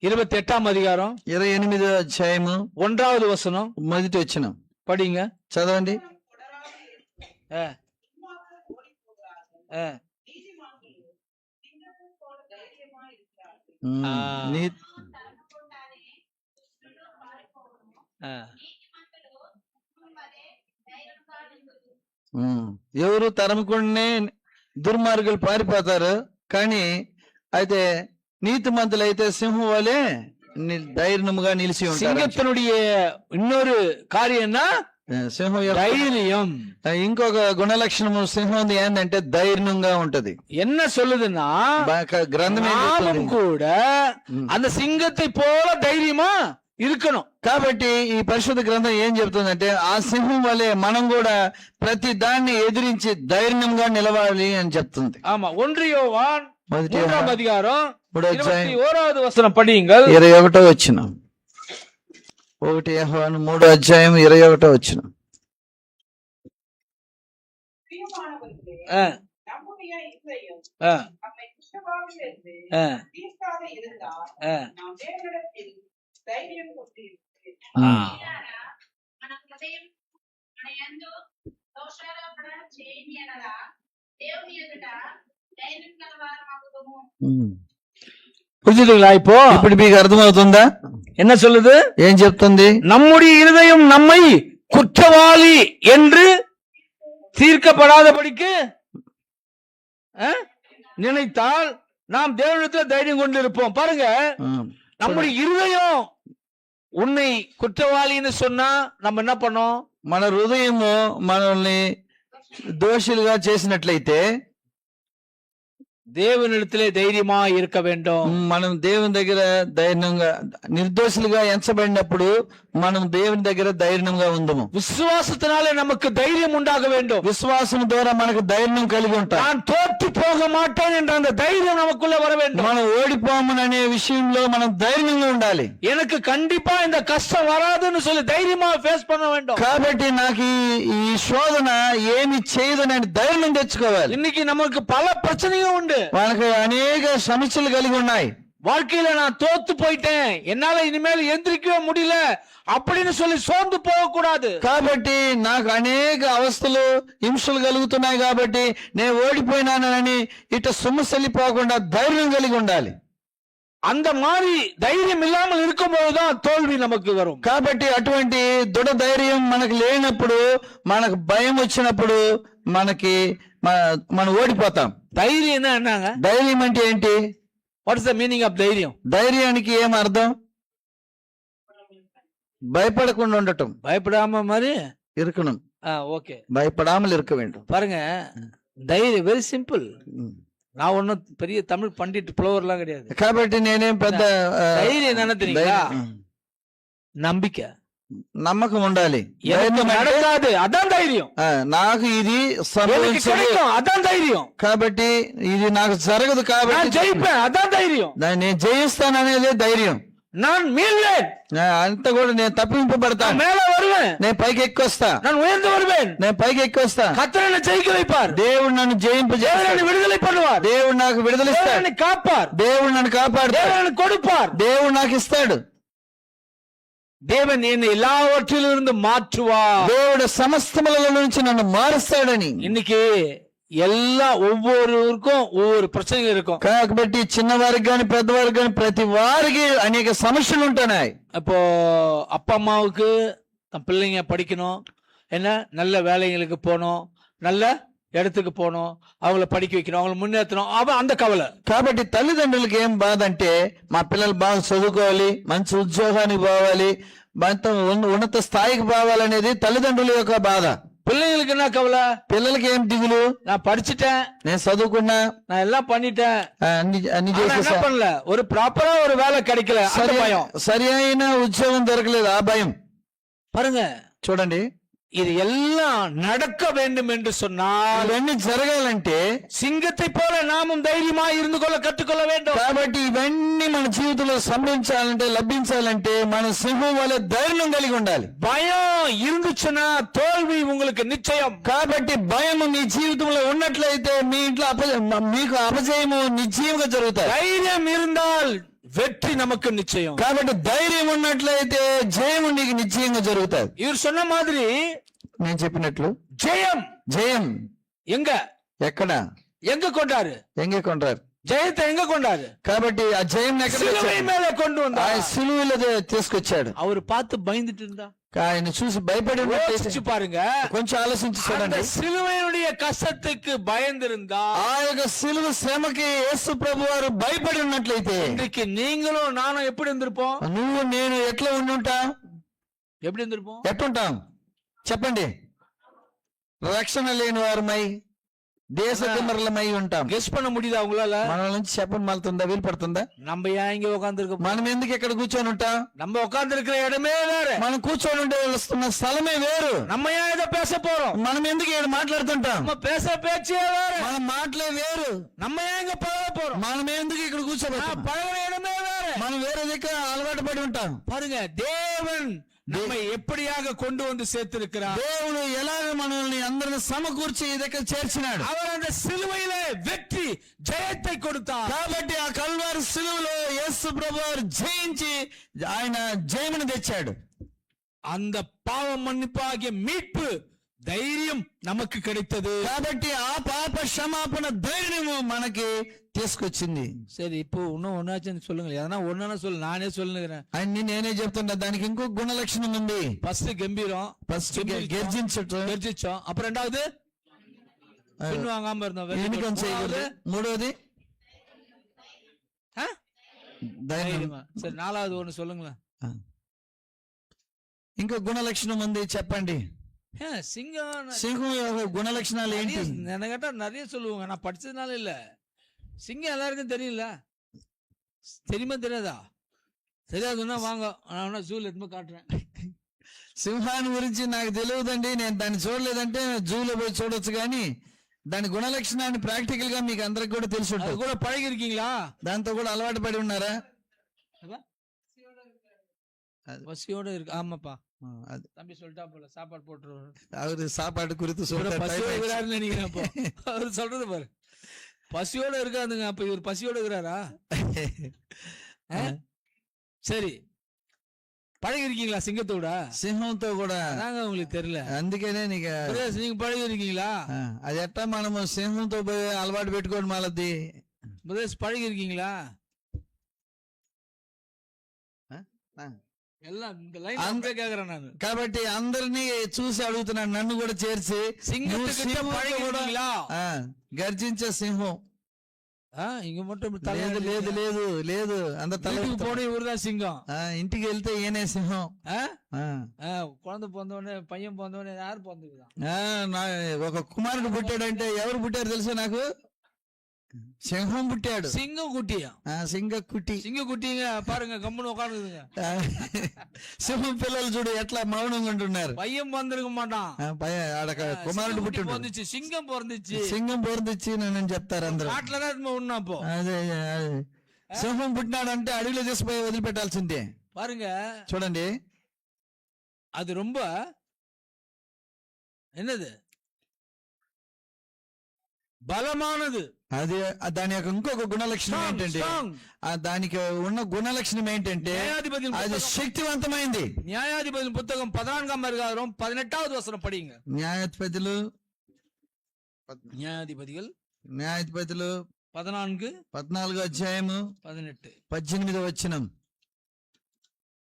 28ஆம் அதிகாரம் 28వ అధ్యాయము 1வது வசனம் మొదటి వచనం படிங்க. చదవండి. ஆ, ஆ. ఆ. నీ- ఆ. ఎవరు తరముకుండానే దుర్మార్గులు పారిపోతారు, కానీ అయితే నీతిమంతులు అయితే సింహం వలె ధైర్యముగా నిలిచి ఉంటారు. சிங்கத்தினுடைய இன்னொரு காரியம்னா సింహం యొక్క தைரியம். ఇంకొక గుణ లక్షణము సింహం ఏంటంటే ధైర్యంగా ఉంటది. என்ன சொல்லுதுன்னா గ్రంథం ఏం చెప్తుంది? நாமும் கூட அந்த சிங்கத்தை போல தைரியமா இருக்கணும். కాబట్టి ఈ పరిశుద్ధ గ్రంథం ఏం చెప్తుందంటే ఆ సింహం వలె మనం కూడా ప్రతి దాన్ని ఎదిరించి ధైర్యంగా నిలవాలి అని చెప్తుంది. ஆமா, 1 யோவான் మొదటి 3ஆம் அதிகாரம் 3వ అధ్యాయం 21வது వచనం படியுங்கள். 21వ వచనం. 1 యోహాను 3వ అధ్యాయం 21వ వచనం. ஆ, நம்முடைய இருதயம் ஆ, நம்மை குற்றவாளியிலிருந்து ஆ, தீர்க்காத இருந்தால் ஆ. நாம் தேவனிடத்தில் தைரியம் கொண்டிருக்கிறோம். ఆ. మన హృదయం మన యందు దోషారోపణ చేయని ఎడల దేవుని ఎదుట ధైర్యం గలవారమగుదుము. புரிஞ்சுதுங்களா? இப்போ ఇప్పుడు మీకు అర్థమవుతుందా என்ன சொல்லுது? ఏం చెప్తుంది? நம்முடைய இருதயம் நம்மை குற்றவாளி என்று தீர்க்கப்படாதபடிக்கு நினைத்தால் நாம் தேவனிடத்தில் தைரியம் கொண்டு இருப்போம். பாருங்க, நம்முடைய இருதயம் உன்னை குற்றவாளின்னு சொன்னா நம்ம என்ன பண்ணோம்? మన హృదయము మనల్ని దోషులుగా చేసినట్లయితే தேவனிடத்திலே தைரியமா இருக்க வேண்டும். మనం దేవుని దగ్గర ధైర్యంగా, నిర్దోషులుగా ఎంచబడినప్పుడు మనం దేవుని దగ్గర ధైర్యంగా ఉందము. விசுவாசத்தினாலே நமக்கு தைரியம் உண்டாக வேண்டும். విశ్వాసం ద్వారా మనకు ధైర్యం కలిగి ఉంటాం. நான் தோற்று போக மாட்டேன் என்ற அந்த தைரியம் நமக்குள்ள வர வேண்டும். మనం ఓడిపోమని అనే విషయంలో మనం ధైర్యంగా ఉండాలి. எனக்கு கண்டிப்பா இந்த கஷ்டம் வராதுன்னு சொல்லி தைரியமா ஃபேஸ் பண்ண வேண்டும். కాబట్టి నాకు ఈ శోధన ఏమి చేయదని ధైర్యం తెచ్చుకోవాలి. இன்னைக்கு நமக்கு பல பிரச்சனையும் உண்டு. మనకు అనేక సమస్యలు కలిగి ఉన్నాయి. வாழ்க்கையில நான் தோத்து போயிட்டேன், என்னால இனிமேல் எந்திரிக்கவே முடியல அப்படின்னு சொல்லி சோர்ந்து போக கூடாது. కాబట్టి నాకు అనేక అవస్థలు హింసలు కలుగుతున్నాయి కాబట్టి నేను ఓడిపోయినానని ఇట సొమ్మసల్లిపోకుండా ధైర్యం కలిగి ఉండాలి. அந்த மாதிரி தைரியம் இல்லாமல் இருக்கும்போதுதான் தோல்வி நமக்கு வரும். కాబట్టి అటువంటి దృఢ ధైర్యం మనకు లేనప్పుడు, మనకు భయం వచ్చినప్పుడు మనం ఓడిపోతాం. தைரியம் என்னங்க? ధైర్యం అంటే ఏంటి? What is the meaning of ధైర్యం? ధైర్యానికి ఏం అర్థం? భయపడకుండా ఉండటం, பயப்படாம மாதிரி இருக்கணும். ஓகே, భయపడాமல் இருக்க வேண்டும். பாருங்க, தைரியம் வெரி சிம்பிள். நான் ஒன்னும் பெரிய தமிழ் பண்டிட் புலவர்லாம் கிடையாது. కాబట్టి నేనేం పెద్ద தைரியம் என்ன தெரியுங்களா? நம்பிக்கை, నమ్మకం ఉండాలి. எனக்கு நடக்காது, அதான் தைரியம். నాకు ఇది எனக்கு సంభవించదు கிடைக்கும், అதான் ధైర్యం. కాబట్టి ఇది నాకు జరగదు நான் కాబట్టి ஜெயிப்பேன், అதான் ధైర్యం. నేను జయిస్తాననేదే ధైర్యం. நான் மீள்வேன், అంత కూడా నేను తప్పింపబడతాను. நான் மேல வருவேன், నేను పైకి ఎక్కొస్తా. நான் உயர்ந்து வருவேன். నేను పైకి ఎక్కొస్తా. கர்த்தர் என்னை ஜெயிக்க வைப்பார். దేవుడు నన్ను தேவன் జయింపజేస్తాడు. என்னை விடுதலை பண்ணுவார். దేవుడు నాకు தேவன் విడుదలిస్తాడు. என்னை காப்பார். దేవుడు నన్ను కాపాడుతాడు. தேவன் எனக்கு கொடுப்பார். దేవుడు నాకు ఇస్తాడు. தேவன் என்னை எல்லாவற்றிலிருந்து மாற்றுவார். దేవుడు సమస్తముల నుంచి నన్ను మారుస్తాడని. இன்னைக்கு ஒவ்வொருவருக்கும் ஒவ்வொரு பிரச்சனைகள் இருக்கும். కాబట్టి చిన్నవారికి గాని పెద్దవారికి గాని ప్రతి వారికి అనేక సమస్యలు ఉంటున్నాయి. இப்போ அப்பா அம்மாவுக்கு தன் பிள்ளைங்க படிக்கணும், என்ன நல்ல வேலைங்களுக்கு போகணும், நல்ல இடத்துக்கு போகணும், அவங்கள படிக்க வைக்கணும், அவங்கள முன்னேற்றணும், அந்த கவலை. కాబట్టి తల్లిదండ్రులకి ఏం బాధ అంటే మా పిల్లలు బాగా చదువుకోవాలి, మంచి ఉద్యోగానికి పోవాలి, ఉన్నత స్థాయికి పోవాలనేది తల్లిదండ్రుల యొక్క బాధ. பிள்ளைங்களுக்கு என்ன கவலை? పిల్లలకి ఏం దిగులు? நான் படிச்சுட்டேன், నేను చదువుకున్నా, நான் எல்லாம் பண்ணிட்டேன், అన్ని ஆனா என்ன చేసేసా, பண்ணல, ஒரு ப்ராப்பரா ஒரு வேலை கிடைக்கல, அந்த பயம். సరి అయిన ఉద్యోగం దొరకలేదు, ఆ భయం. பாருங்க, చూడండి, இது எல்லாம் நடக்க வேண்டும் என்று சொன்னால் ఇవన్నీ జరగాలంటే సింగத்தை పోல నామం ధైర్యమాய் இருந்து கொள்ள కట్టుకొள்ள வேண்டும். కాబట్టి ఇవన్నీ మన జీవితంలో సంభవించాలంటే లభించాలంటే మన సింహం వలె ధైర్యం కలిగి ఉండాలి. భయం இருந்துச்சுன்னா தோல்வி உங்களுக்கு நிச்சயம். కాబట్టి భయం మీ జీవితంలో ఉన్నట్లయితే మీ ఇంట్లో మీకు అపజయము నిశ్చయంగా జరుగుతాయి. ధైర్యం இருந்தால் வெற்றி நமக்கு நிச்சயம். కాబట్టి ధైర్యం ఉన్నట్లయితే జయం నీకు నిశ్చయంగా జరుగుతుంది. இவர் சொன்ன மாதிரி నేను చెప్పినట్లు ஜெயம் జయం எங்க கொண்டாரு? எங்க கொண்டாరు? ஜெயத்தை எங்க கொண்டாரு? కాబట్టి ఆ జయం சிலுவை மேல கொண்டு வந்தார். ఆయన సిలువలో తీసుకొచ్చాడు. அவர் பார்த்து பயந்துட்டு இருந்தா, ఆయన చూసి భయపడి யோசிச்சு பாருங்க, కొంచెం ఆలోచించి చూడండి. சிலுவையினுடைய கஷ்டத்துக்கு பயந்திருந்தா, ఆ యొక్క సిలువ శ్రమకి యేసు ప్రభు వారు భయపడి ఉన్నట్లయితే இன்றைக்கு நீங்களும் நானும் எப்படி இருந்திருப்போம்? నువ్వు నేను ఎట్లా ఉండుంటాం? எப்படி இருந்திருப்போம்? ఎట్లుంటాం చెప్పండి? రక్షణ లేని వారమై దేశ తిమ్మరలమై ఉంటాం. గెస్ பண்ண முடியுதா உங்களால? మన నుంచి చెప్పని మళ్తుందా? వీలు పడుతుందా? நம்ம ஏன் இங்க உட்கார்ந்திருக்கோம்? మనం ఎందుకు ఇక్కడ కూర్చొని ఉంటాం? நம்ம உட்கார்ந்திருக்கிற இடமே வேற, మనం కూర్చొని ఉండే స్థలమే వేరు. நம்ம ஏன் இதை பேச போறோம்? మనం ఎందుకు ఇక్కడ మాట్లాడుతుంటాం? நம்ம பேச பேச்சே வேற, మన మాటలే వేరు. நம்ம ஏன் ఇங்க పழగ పోறோம்? మనం ఎందుకు ఇక్కడ కూర్చోబెట్టాం? పழగిన இடமே வேற, మనం వేరే దగ్గర అలవాటు పడి ఉంటాం. பாருங்க, தேவன் நம்மை எப்படியாக கொண்டு வந்து சேர்த்திருக்கிறார். దేవుడు ఎలాగ మనల్ని అందరిని సమకూర్చి ఈ దగ్గర చేర్చినాడు. அவர் அந்த சிலுவையிலே வெற்றி ஜெயத்தை கொடுத்தார். కాబట్టి ఆ కల్వారి సిలువలో యేసు ప్రభువారు జయించి ఆయన జయమును తెచ్చాడు. அந்த பாவம் மன்னிப்பாகிய மீட்பு தைரியம் நமக்கு கிடைத்தது. కాబట్టి ఆ పాప క్షమాపణ ధైర్యము మనకి తీసుకొచ్చింది. சரி, இப்போ இன்னும் ஒன்னாச்சுன்னு சொல்லுங்க, எதனா ஒன்னா சொல்லு, நானே சொல்லுகிறேன். అన్ని నేనే చెప్తున్నా. దానికి ఇంకో గుణ లక్షణం ఉంది. ஃபர்ஸ்ட் கம்பீரம், ఫస్ట్ గర్జించటం, அப்புறம் ரெண்டாவது பின்வாங்காம இருந்தோம், ఎన్నికం చేయకూడదు, మూడోది ధైర్యం. சரி, நாலாவது ஒண்ணு சொல்லுங்களேன். ఇంకో గుణ లక్షణం ఉంది, చెప్పండి. சிங்கம் సింహం గుణ లక్షణాలు ఏంటి? என்ன கேட்டா நிறைய சொல்லுவாங்க, நான் படிச்சதுனால இல்ல. சிங்கம் எல்லாருக்கும் தெரியல, தெரியுமா தெரியாதா? தெரியாதுன்னா வாங்க, நான் ஜூல எடுத்து காட்டுறேன். సింహాన్ని గురించి నాకు తెలియదండి, నేను దాన్ని చూడలేదంటే జూలో పోయి చూడొచ్చు, కానీ దాని గుణ లక్షణాన్ని ప్రాక్టికల్ గా మీకు అందరికి కూడా తెలిసి ఉంటుంది. கூட பழகி இருக்கீங்களா? దాంతో కూడా అలవాటు పడి ఉన్నారా? பசியோட இருக்கு. ஆமாப்பா, அது தம்பி சொல்லிட்டா போல சாப்பாடு போட்டுருவாரு. அவரு சாப்பாடு குறித்து பசியோட நினைக்கிறேன். அவரு சொல்றது பாரு, பசியோட இருக்காதுங்க. அப்ப இவர் பசியோட இருக்கிறாரா? சரி, பழகி இருக்கீங்களா சிங்கத்தோட? సింహంతో కూడా அதாங்க உங்களுக்கு தெரியல, అందుకనే నీకు நீங்க பழகி இருக்கீங்களா? అది ఎట్టా మనము సింహంతో పోయి అలవాటు పెట్టుకోండి మాలది. பழகி இருக்கீங்களா? எல்லாம் இந்த லைன் அங்கே கேக்குறேன் நான். కాబట్టి అందరినీ చూసి అడుగుతున్నాను, నన్ను కూడా చేర్చి. సింగத்துக்கிட்ட பழகிருக்கீங்களா? గర్జించే సింహం இங்க மட்டும் లేదు లేదు లేదు లేదు, అంత తలకి போன இவருதான் சிங்கம். ఇంటికి వెళ్తే ఈయనే సింహం. குழந்தை பிறந்தவொடனே, பையன் பிறந்தவொடனே யாரு பிறந்துக்குதான்? ఒక కుమారుడు పుట్టాడంటే ఎవరు పుట్టారు తెలుసా నాకు? సింహం పుట్టాడు. సింగం కుట్టియా? సింగకుట్టి. సింగకుట్టిங்க பாருங்க, கம்முன்னு உட்காந்துக்குதுங்க. సింహం పిల్లలు చూడు ఎట్లా మౌనంగా ఉంటున్నారు. பையன் பிறந்திருக்க மாட்டான், కుమారుడు పుట్టి பிறந்துச்சு, சிங்கம் பிறந்துச்சு. సింగం పొందిచ్చి నన్ను చెప్తారు అందరూ. అట్లనే ఉన్నాపో. అదే సింహం పుట్టినాడంటే అడవిలో తీసుకుపోయి వదిలిపెట్టాల్సిందే. பாருங்க, చూడండి, அது ரொம்ப என்னது బలమానది. అది దాని యొక్క ఇంకొక గుణ లక్షణం ఏంటంటే, దానికి ఉన్న గుణ లక్షణం ఏంటంటే అది శక్తివంతమైంది. న్యాయాధిపతుల పుస్తకం 14వ అధ్యాయం 18వ వచనం படிங்க. న్యాయాధిపతులు 14వ అధ్యాయము 18వ వచనం.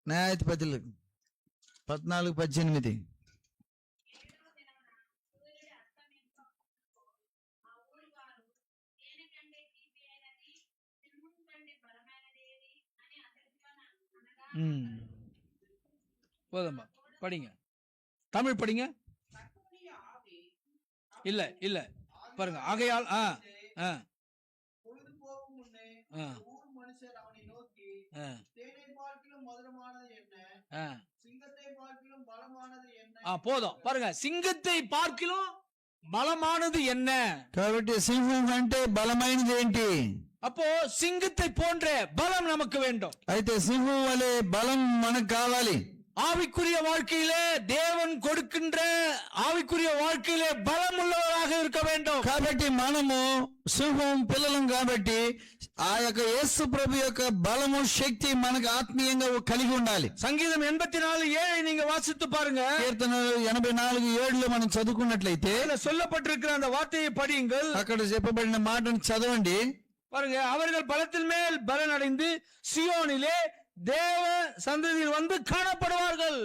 న్యాయాధిపతులు 14:18. போதும்பா, படிங்க, தமிழ் படிங்க. இல்ல இல்ல, பாருங்க, ஆகையால் பொழுதுபோகும் முன்னே ஊர் மனுஷர் அவனை நோக்கி, தேனை பார்க்கிலும் மதுரமானது என்ன, சிங்கத்தை பார்க்கிலும் பலமானது என்ன போதும் பாருங்க, சிங்கத்தை பார்க்கிலும் பலமானது என்ன? కాబట్టి సింహం అంటే బలమైనది ఏంటి? அப்போ சிங்கத்தை போன்ற பலம் நமக்கு வேண்டும். అయితే సింహం వలె బలం మనకు కావాలి. ஆவிக்குரிய வாழ்க்கையிலே தேவன் கொடுக்கின்ற ஆவிக்குரிய வாழ்க்கையிலே பலம் உள்ளவராக இருக்க வேண்டும். కాబట్టి మనము సింహం పిల్లలం కాబట్టి ఆ యొక్క యేసు ప్రభు యొక్క బలము శక్తి మనకు ఆత్మీయంగా కలిగి ఉండాలి. சங்கீதம் 84:7 நீங்க வாசித்து பாருங்க. కీర్తనలు 84:7 మనం చదువుకున్నట్లయితే இதுல சொல்லப்பட்டிருக்கிற அந்த வார்த்தையை படியுங்கள். అక్కడ చెప్పబడిన మాటను చదవండి. பாருங்க, அவர்கள் பலத்தின் மேல் பலன் அடைந்து சியோனிலே தேவ சந்ததியில் வந்து காணப்படுவார்கள்.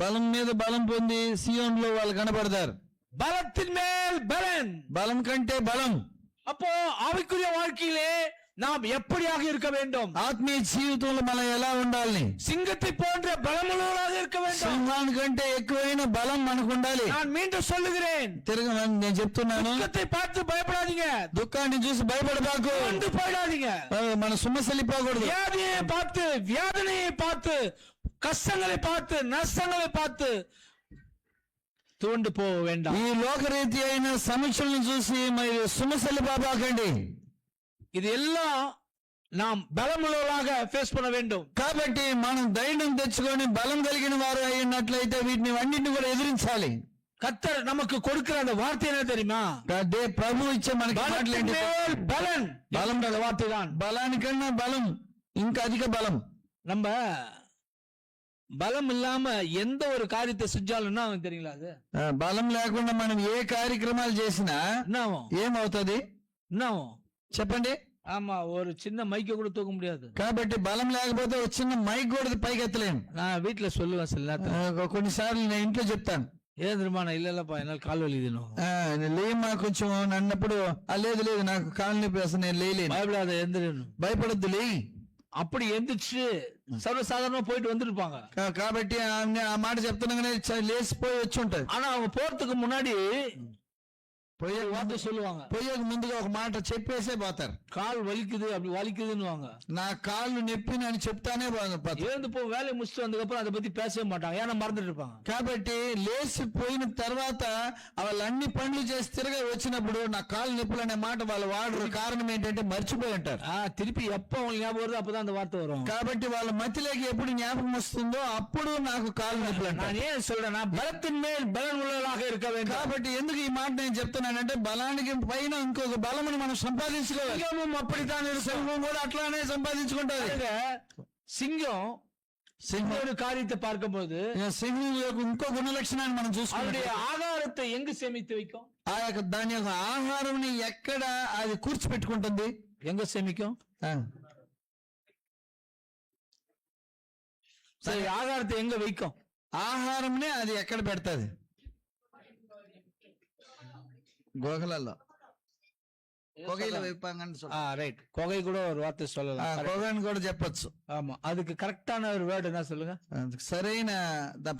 బలం మీద బలం పొంది సియోన్లో వాళ్ళు కనబడతారు. பலத்தின் மேல் பலன், బలం కంటే బలం. அப்போ ஆவிக்குரிய வாழ்க்கையிலே நாம் எப்படியாக இருக்க வேண்டும்? ఆత్మీయ జీవితంలో మనం ఎలా ఉండాలి? சிங்கத்தை போன்ற பலமுள்ளவராக இருக்க வேண்டும். సింహానికంటే ఎక్కువైన బలం మనకు ఉండాలి. நான் மீண்டும் சொல்லுகிறேன், తిరగ నేను చెప్తున్నాను, துக்கத்தை பார்த்து பயப்படாதீங்க, దుఃఖాన్ని చూసి భయపడబాకు, வந்து போயிடாதீங்க. మన సుమ్మసలిపోకూడదు. வியாதியை பார்த்து, வியாதனையை பார்த்து, கஷ்டங்களை பார்த்து, நஷ்டங்களை பார்த்து துவண்டு போக வேண்டாம். ఈ లోకరీతి అయిన సమస్యలను చూసి మీరు సుమ్మసలిపోబాకండి. இது எல்லாம் நாம் பலமுள்ளவராக ஃபேஸ் பண்ண வேண்டும். కాబట్టి మనం ధైర్యం తెచ్చుకొని బలం కలిగిన వారు అయినట్లయితే వీటిని అన్నింటిని కూడా ఎదిరించాలి. கர்த்தர் நமக்கு கொடுக்கிற அந்த வார்த்தை என்ன தெரியுமா? ప్రభు ఇచ్చే మనకి మాటలు ఏంటి? பலன், பலம் என்ற வார்த்தை தான். బలానికన్నా బలం, ఇంకా అధిక బలం. நம்ம பலம் இல்லாம எந்த ஒரு காரியத்தை செஞ்சாலும்னா அவன் தெரியுங்களா? அது బలం లేకుండా మనం ఏ కార్యక్రమాలు చేసినా என்னாவும் ఏమవుతుంది என்னாவும் చెప్పండి? ஆமா, ஒரு சின்ன மைக்க கூட தூக்க முடியாது. కాబట్టి బలం లేకపోతే ఒక చిన్న మైక్ కూడా పైకి ఎత్తలేము. நான் வீட்டுல சொல்லுவேன் சில நேரத்துல, కొన్నిసార్లు నేను ఇంట్లో చెప్తాను, ஏன் தெரியுமா, நான் இல்லப்பா என்னால கால் வலி தின்னும், లేమా కొంచెం అన్నప్పుడు లేదు లేదు నాకు కాలు నొప్పి అసలు నేను లేలేను. பயப்படாத எந்திரணும், భయపడద్దు లే. அப்படி எந்திரிச்சு சர்வசாதாரணமா போயிட்டு வந்துருப்பாங்க. కాబట్టి ఆ మాట చెప్తున్నాగానే లేచిపోయి వచ్చి ఉంటది. ஆனா அவங்க போறதுக்கு முன்னாடி పోయే வார்த்தை சொல்லுவாங்க, పోయేకు ముందుగా ఒక మాట చెప్పేసే పోతారు. கால் வலிக்குது அப்படி வலிக்குதுன்னு. నా కాళ్ళు నొప్పిని అని చెప్తానే పోతారు. எழுந்து போ வேலையை முடிச்சுட்டு வந்ததுக்கு அப்புறம் அதை பத்தி பேசவே மாட்டாங்க, ஏன்னா மறந்துட்டு இருப்பாங்க. కాబట్టి లేచిపోయిన తర్వాత వాళ్ళు అన్ని పనులు చేసి తిరగా వచ్చినప్పుడు నా కాళ్ళు నొప్పులు అనే మాట వాళ్ళు వాడరు. కారణం ఏంటంటే మర్చిపోయి ఉంటారు. திருப்பி எப்ப உங்களுக்கு ஞாபகம் வருது அப்பதான் அந்த வார்த்தை வரும். కాబట్టి వాళ్ళ మతిలోకి ఎప్పుడు జ్ఞాపకం వస్తుందో అప్పుడు నాకు కాళ్ళు నొప్పులు అంటారు. நான் ஏன் சொல்றேன்னா பலத்தின் மேல் பலன் உள்ளவர்களாக இருக்க வேண்டும். కాబట్టి ఎందుకు ఈ మాట నేను చెప్తున్నానంటే బలానికి పైన ఇంకొక బలమును మనం సంపాదించుకోవాలి. సింగం அப்படித்தான் సింహం కూడా అట్లానే సంపాదించుకుంటారు. సింగం ஒரு காரியத்தை பார்க்கும்போது సింహం యొక్క ఇంకో గుణ లక్షణాన్ని మనం చూసుకోవాలి. ఆహారத்தை எங்கு சேமித்து வைக்கும்? ఆ యొక్క దాని యొక్క ఆహారం ఎక్కడ అది కూర్చిపెట్టుకుంటుంది? எங்க சேமிக்கும்? சரி, ఆహారத்தை எங்க வைக்கும்? ఆహారంనే అది ఎక్కడ పెడతాది? గోగలలో, కొగైలో வைப்பாங்கன்னு சொல்றாங்க. ரைட், கொகை கூட ஒரு வார்த்தை சொல்லலாம், కొగని కూడా చెప్పొచ్చు. ஆமா, அதுக்கு கரெக்டான ஒரு வேர்டு என்ன சொல்லுங்க? సరైన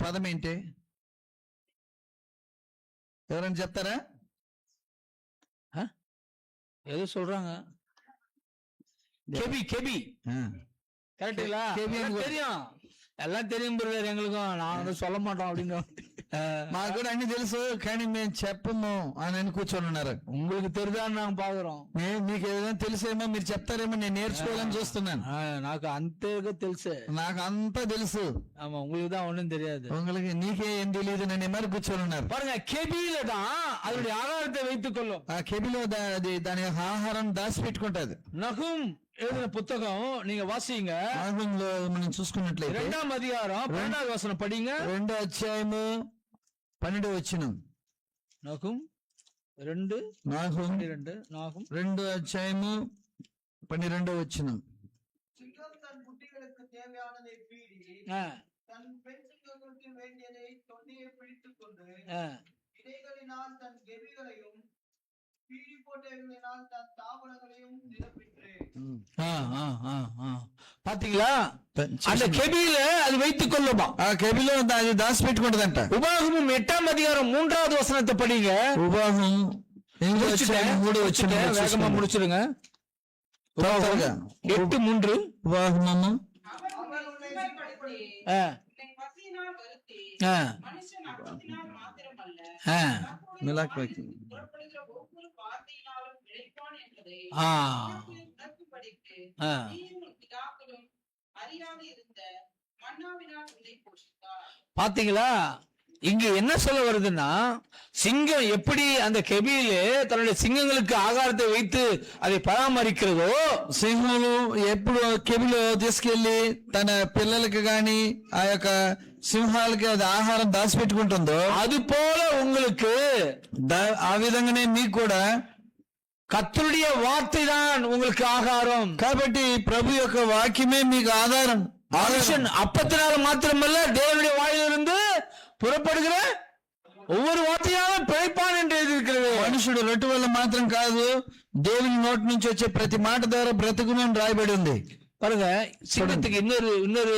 పదం ఏంటి? ఎవరైనా చెప్తారా? ஏதோ சொல்றாங்க, கெபி. கெபி கரெக்டுங்களா? தெரியும், எல்லாம் தெரியும் பிரதர், எங்களுக்கும் நான் வந்து சொல்ல மாட்டோம் அப்படின்னு. మాకు కూడా అన్ని తెలుసు కానీ మేము చెప్పము అని కూర్చొని ఉన్నారు. உங்களுக்கு தெரியுதான்னு நாங்க பாக்குறோం. మీకు ఏదైనా తెలిసేమో మీరు చెప్తారేమో నేను నేర్చుకోవాలని చూస్తున్నాను. నాకు అంతేగా తెలుసు, నాకు అంతా తెలుసు. ஆமா, உங்களுக்கு தான் ஒண்ணும் தெரியாது. உங்களுக்கு నీకే ఏం తెలియదు నేను మరి కూర్చొని ఉన్నారు. பாருங்க, கெபியில தான் அதனுடைய ஆகாரத்தை வைத்துக் கொள்ளும். ఆ కెబిలో దాని యొక్క ఆహారం దాచిపెట్టుకుంటది. நகும் எழுதின புத்தகம் நீங்க வாசிங்க, ఆగంలో మనం చూసుకున్నట్లయితే 2వ అధ్యాయం 12వ వచనం படிங்க. 2వ అధ్యాయము 12వ వచనం. நகும் 2 నాహుం 12 நாகும் 2వ అధ్యాయము 12వ వచనం. சிங்கம் தன் குட்டிகளுக்கு தேவையானதை பீடி தன் பெண் சிங்கங்களுக்கு வேண்டியதை தொண்டையை பிடித்துக் கொண்டு இடைகளினால் தன் கெபிகளையும் பீடி போட்டவைகளினால் தன் தாவரங்களையும் நிரப்பிற்று. பாத்தீங்களா? அந்த கெபியில அது வைத்துக் கொள்ளுமா? ఆ కెబిలో అది దాచిపెట్టుకుంటదంట. உபாகமம் 8వ అధ్యాయం 3వ వచనத்தை படிங்க. ఉపాహం 3వ వచనం வேகமா முடிச்சிருங்க. 8:3. ఉపాహమము அவர் உன்னை சிறைப்படுத்தி, உன்னை பசியினால் வருத்தி, மனுஷன் அப்பத்தினால் மிலாக்கு வாக்கியம். புறப்படுகிற ஒவ்வொரு வார்த்தையினாலும் பிழைப்பான் என்பதை ஆ உணர்த்தும்படிக்கு ஆ. நீயும் உன் பிதாக்களும் அறியாது இருந்த மன்னாவினால் உன்னை போஷித்தார். பாத்தீங்களா, இங்க என்ன சொல்ல வருதுன்னா, சிங்கம் எப்படி அந்த கெபியிலே தன்னுடைய சிங்கங்களுக்கு ఆహారத்தை வைத்து அதை పరామరిக்கிறதோ, సింహము ఎప్పుడు కెబిలో తీసుకెళ్లి తన పిల్లలకి గాని ఆ యొక్క సింహాలకి అది ఆహారం దాచిపెట్టుకుంటుందో அது போல உங்களுக்கு ఆ విధంగానే మీకు కూడా கர்த்தருடைய வார்த்தை தான் உங்களுக்கு ஆகாரம். కాబట్టి ప్రభు యొక్క వాక్యమే మీకు ఆధారం. மனுஷன் அப்பத்தினால மாத்திரமல்ல, தேவனுடைய வாயிலிருந்து புறப்படுகிற ஒவ்வொரு வார்த்தையாலும் பிழைப்பான் என்று எழுதியிருக்கிறது. మనుషుడు రొట్టె వల్ల మాత్రం కాదు, దేవుని నోటి నుంచి వచ్చే ప్రతి మాట ద్వారా బ్రతుకును అని రాయబడి ఉంది. பாருங்க, சிங்கத்துக்கு இன்னொரு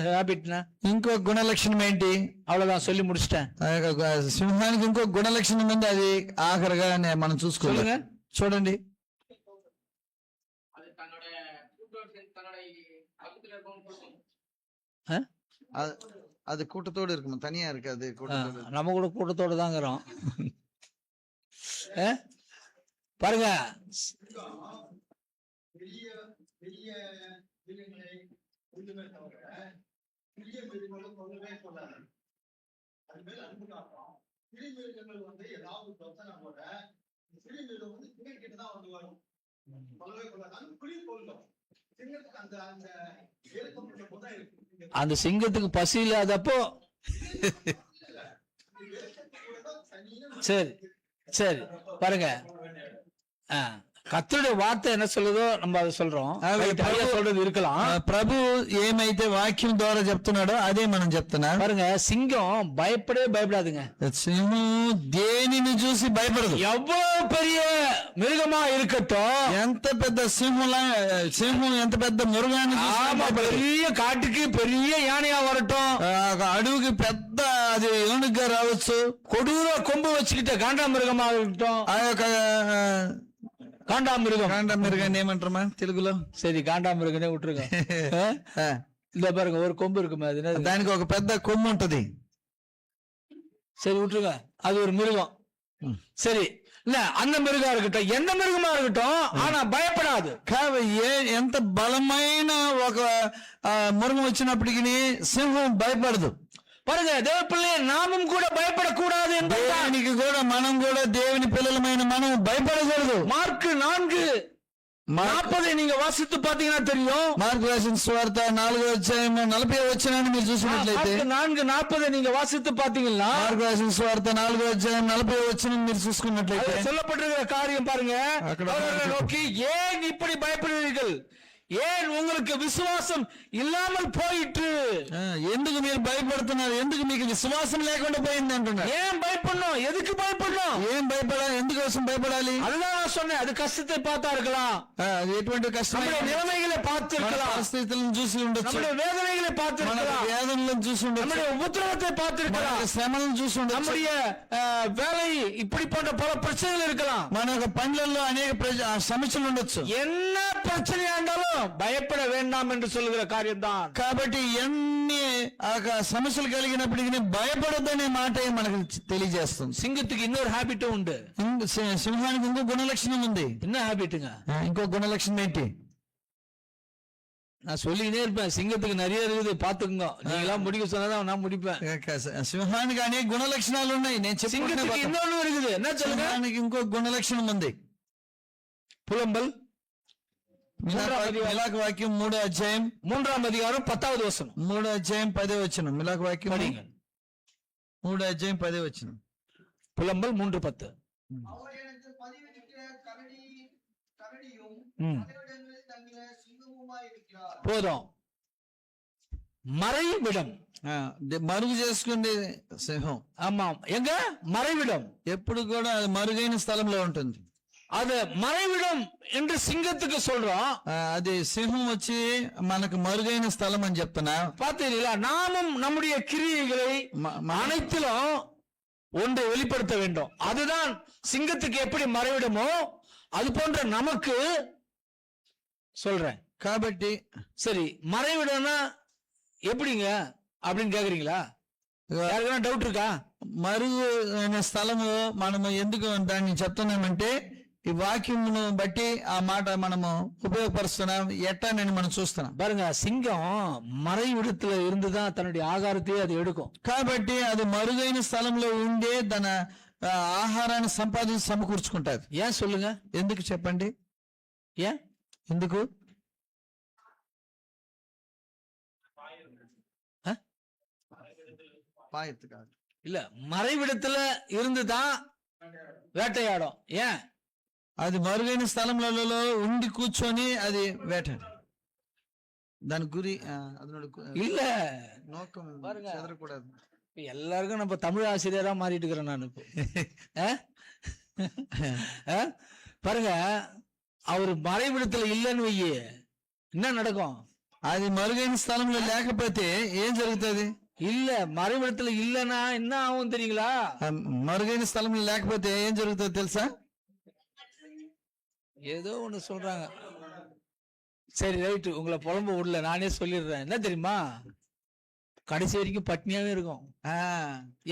ஹாபிட்னா, ఇంకో గుణ లక్షణం ఏంటి? அவ்வளவுதான் சொல்லி முடிச்சிட்டேன். ఆ యొక్క సింహానికి ఇంకో గుణ లక్షణం ఉంది, అది ఆఖరిగా మనం చూసుకోవాలి. சொல்லுங்க. చూడండి, அது தன்னுடைய தன்னுடைய பக்கத்துல இருக்கவங்க அது கூட்டத்தோடு இருக்கும், தனியா இருக்காது. கூட்டத்தோடு நம்ம கூட கூட்டத்தோட தாங்கிறோம். பாருங்க, பெரிய பெரிய விலங்கினை ஒன்றுமே தவிர பெரிய மிருகங்களும் ஒன்றுமே சொல்லாது. அது மேல அன்பு காட்டும். சிறு மிருகங்கள் வந்து ஏதாவது பிரச்சனை கூட சிறு மிருகம் வந்து சிங்கக்கிட்ட தான் வந்து வரும். கொல்லவே கொள்ளாது. அது புளி கொள்ளும். சிங்கத்துக்கு அந்த அந்த ஏற்கப்பட்ட புதம் இருக்கு. அந்த சிங்கத்துக்கு பசி இல்லாதப்போ சரி சரி பாருங்க, கர்த்தருடைய வார்த்தை என்ன சொல்லுதோ நம்ம அதை சொல்றோம். ஐயா சொல்றது இருக்கலாம். ప్రభు ఏమైతే వాక్యం ద్వారా చెప్తున్నాడో అదే మనం చెప్తున్నాం. பாருங்க, சிங்கம் பயப்படவே பயப்படாதுங்க. సింహం దేనిని చూసి భయపడదు. எவ்வளவு பெரிய మిருగமா இருக்கட்டும், ఎంత పెద్ద సింహం ఎంత పెద్ద మృగాన్ని ஆமா, பெரிய కాட்டுకి பெரிய యాனையா வரட்டும், అడవికి పెద్ద అది ఏనుగుగా రావచ్చు, கொடூர கொம்பு வச்சுக்கிட்ட காண்டாமிருகமா இருக்கட்டும். ఆ యొక్క காண்டாமிருகம் కాండమిరుగాన్ని ఏమంటారమ్మా తెలుగులో? சரி, காண்டாமிருகனே விட்டுருங்க. இந்த பாருங்க, ஒரு கொம்பு இருக்குமே, அது என்னது? దానికి ఒక పెద్ద కొమ్ము ఉంటది. சரி விட்டுருங்க, அது ஒரு மிருகம். சரி, இல்ல அந்த மிருகம் இருக்கட்டும், எந்த மிருகமா இருக்கட்டும், ஆனா பயப்படாது. ఎంత బలమైన ఒక మృగం వచ్చినప్పటికీ సింహం భయపడదు. பாருங்க, தேவ பிள்ளை நாமும் கூட பயப்படக்கூடாது என்பதுதான். దేవునికి కూడా మనం కూడా దేవుని పిల్లలమైన మనం భయపడకూడదు. மார்க் 4:40 நீங்க வாசித்து பாத்தீங்கன்னா தெரியும். మార్కు రాసిన సువార్త 4వ అధ్యాయం 40వ వచనాన్ని మీరు చూసినట్లయితే, 4:40 நீங்க வாசித்து பாத்தீங்கன்னா, మార్కు రాసిన సువార్త 4వ అధ్యాయం 40వ వచనం మీరు చూసుకున్నట్లయితే அதுல சொல்லப்பட்டிருக்கிற காரியம் பாருங்க. அவர்களை நோக்கி, ஏன் இப்படி பயப்படுகிறீர்கள்? ஏன் உங்களுக்கு விசுவாசம் இல்லாமல் போயிற்று? ఎందుకు మీరు భయపడుతున్నారు? ఎందుకు మీకు విశ్వాసం లేకుండా పోయింది అంటున్నారు. ஏன் பயப்படணும்? எதுக்கு பயப்படணும்? ఏం భయపడాలి? ఎందుకోసం భయపడాలి? அதுதான் நான் சொன்னேன். அது கஷ்டத்தை பார்த்தா இருக்கலாம், అది ఎటువంటి కష్టం, நம்முடைய நிலைமைகளை பார்த்து இருக்கலாம், పరిస్థితులను చూసి ఉండొచ్చు, நம்முடைய வேதனைகளை பார்த்து మన இருக்கலாம், వేదనలను చూసి ఉండొచ్చు, நம்முடைய உபத்திரவத்தை பார்த்து మన இருக்கலாம், శ్రమలను చూసి ఉండొచ్చు, நம்முடைய வேலை இப்படி போன்ற பல பிரச்சனைகள் இருக்கலாம். మన యొక్క పనులలో అనేక సమస్యలు ఉండొచ్చు. என்ன பிரச்சனையா இருந்தாலும் பயப்பட வேண்டாம் என்று சொல்லுகிற காரியம்தான். కాబట్టి ఎన్ని సమస్యలు కలిగినప్పటికీ భయపడొద్దనే మాట మనకు తెలియజేస్తుంది. சிங்கத்துக்கு இன்னொரு ஹாபிட்டும் உண்டு. సింహానికి ఇంకో గుణ లక్షణం ఉంది. என்ன ஹாபிட்டுங்க? ఇంకో గుణ లక్షణం ఏంటి? நான் சொல்லிக்கிட்டே இருப்பேன், சிங்கத்துக்கு நிறைய இருக்குது, பாத்துக்கோங்க. நீங்களா முடிக்க சொன்னாதான் நான் முடிப்பேன். సింహానికి అనేక గుణ లక్షణాలు ఉన్నాయి. నేను சிங்கத்துக்கு இன்னொன்னு இருக்குது. என்ன சொல்லுங்க? సింహానికి ఇంకో గుణ లక్షణం ఉంది. புலம்பல். మిలాకు వాక్యం 3వ అధ్యాయం 3వ அதிகாரம் 10வது வசனம். 3వ అధ్యాయం 10వ వచనం. మిలాకు వాక్యం படிங்க. 3వ అధ్యాయం 10వ వచనం. புலம்பல் 3:10. அவர் எனக்கு பதிவிருக்கிற கரடியும் மலையிடங்களில் தங்கின சிங்கமுமாய் இருக்கிறார். போதும். மறைவிடம், మరుగు చేసుకునే సింహం. ஆமாம், எங்க மறைவிடம் ఎప్పుడు కూడా అది మరుగైన స్థలంలో ఉంటుంది. அது மறைவிடம் என்று சிங்கத்துக்கு சொல்றோம். అది సింహం వచ్చి మనకు మరుగైన స్థలం అని చెప్తున్నా. பாத்தீங்களா? நாமும் நம்முடைய கிரியைகளை அனைத்திலும் ஒன்றை வெளிப்படுத்த வேண்டும். அதுதான் சிங்கத்துக்கு எப்படி மறைவிடமோ அது போன்ற நமக்கு சொல்றேன். కాబట్టి சரி, மறைவிடம்னா எப்படிங்க அப்படின்னு கேக்குறீங்களா? யாருకైనా డౌట్ இருக்கா? మరుగు అనే స్థలము మనము ఎందుకు దాన్ని చెప్తున్నామంటే ఈ వాక్యమును బట్టి ఆ మాట మనము ఉపయోగపరుస్తున్నాం ఎట్టానని మనం చూస్తున్నాం. பாருங்க, சிங்கம் மறைவிடத்துல இருந்துதான் தன்னுடைய ஆகாரத்தையே அது எடுக்கும். కాబట్టి అది మరుగైన స్థలంలో ఉండే తన ఆహారాన్ని సంపాదించి సమకూర్చుకుంటారు. ஏன் சொல்லுங்க? ఎందుకు చెప్పండి? ஏன்? ఎందుకు? இல்ல, மறைவிடத்துல இருந்துதான் வேட்டையாடும். ஏன்? అది మరుగైన స్థలములలో ఉండి కూర్చొని అది వేటాడు. దాని గురి இல்ல, నోకం பாருங்க. చెదరకూడదు. இப்ப எல்லாருக்கும் நம்ம தமிழ் ஆசிரியரா மாறிட்டு இருக்கிறேன் நான் இப்போ. பாருங்க, அவர் மறைவிடத்துல இல்லைன்னு வையே என்ன நடக்கும்? అది మరుగైన స్థలంలో లేకపోతే ఏం జరుగుతుంది? இல்ல, மறைவிடத்துல இல்லைன்னா என்ன ஆகும் தெரியுங்களா? మరుగైన స్థలంలో లేకపోతే ఏం జరుగుతుందో తెలుసా? ஏதோ ஒண்ணு சொல்றாங்க. சரி, ரைட்டு, உங்களை புலம்ப விடல, நானே சொல்லிடுறேன். என்ன தெரியுமா? கடைசி வரைக்கும் பட்னியாவே இருக்கும்.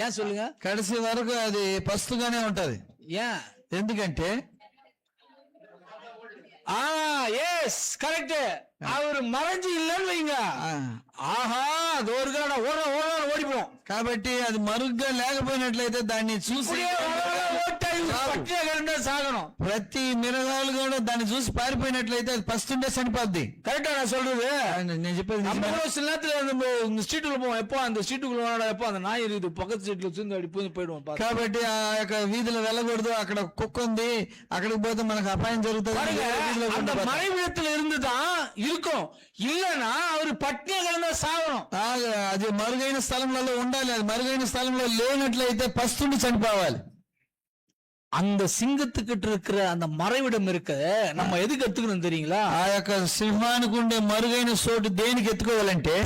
ஏன் சொல்லுங்க? కడిసి వరకు అది పస్తుగానే ఉంటది. ஏன்? ఎందుకంటే எஸ், கரெக்ட். அவரு மறைஞ்சு இல்லைன்னு வைங்க, ஆஹா அது ஒரு ஓடிப்போம். కాబట్టి అది మరుగ్గా లేకపోయినట్లయితే దాన్ని చూసి சாகணும். ప్రతి మిరగాలు కూడా దాన్ని చూసి పారిపోయినట్లయితే అది పస్తుండే చనిపోద్ది. கரெக்டா நான் சொல்றது? నేను చెప్పేది நம்ம నిజమే. கூட சில நேரத்துல இந்த ஸ்ட்ரீட்டுக்குள்ள போவோம். எப்போ அந்த ஸ்ட்ரீட்டுக்குள்ள போனா எப்போ அந்த நாய் இருக்குது பக்கத்து ஸ்ட்ரீட்ல வச்சு அடி போயிடுவோம். కాబట్టి ఆ యొక్క వీధిలో వెళ్ళకూడదు, అక్కడ కుక్క ఉంది, అక్కడికి పోతే మనకు అపాయం జరుగుతుంది. அந்த மறைவிடத்துல இருந்துதான் இருக்கும். இல்லன்னா அவரு பட்னியா கிடந்தா சாகணும். అది మరుగైన స్థలంలో ఉండాలి. అది మరుగైన స్థలంలో లేనట్లయితే పస్తుండి చనిపోవాలి. அந்த சிங்கத்துக்கிட்ட இருக்கிற அந்த மறைவிடம் இருக்க நம்ம எதுக்கு எத்துக்கணும் தெரியுங்களா? ఆ యొక్క సింహానికి ఉండే మరుగైన చోటు దేనికి ఎత్తుకోవాలంటే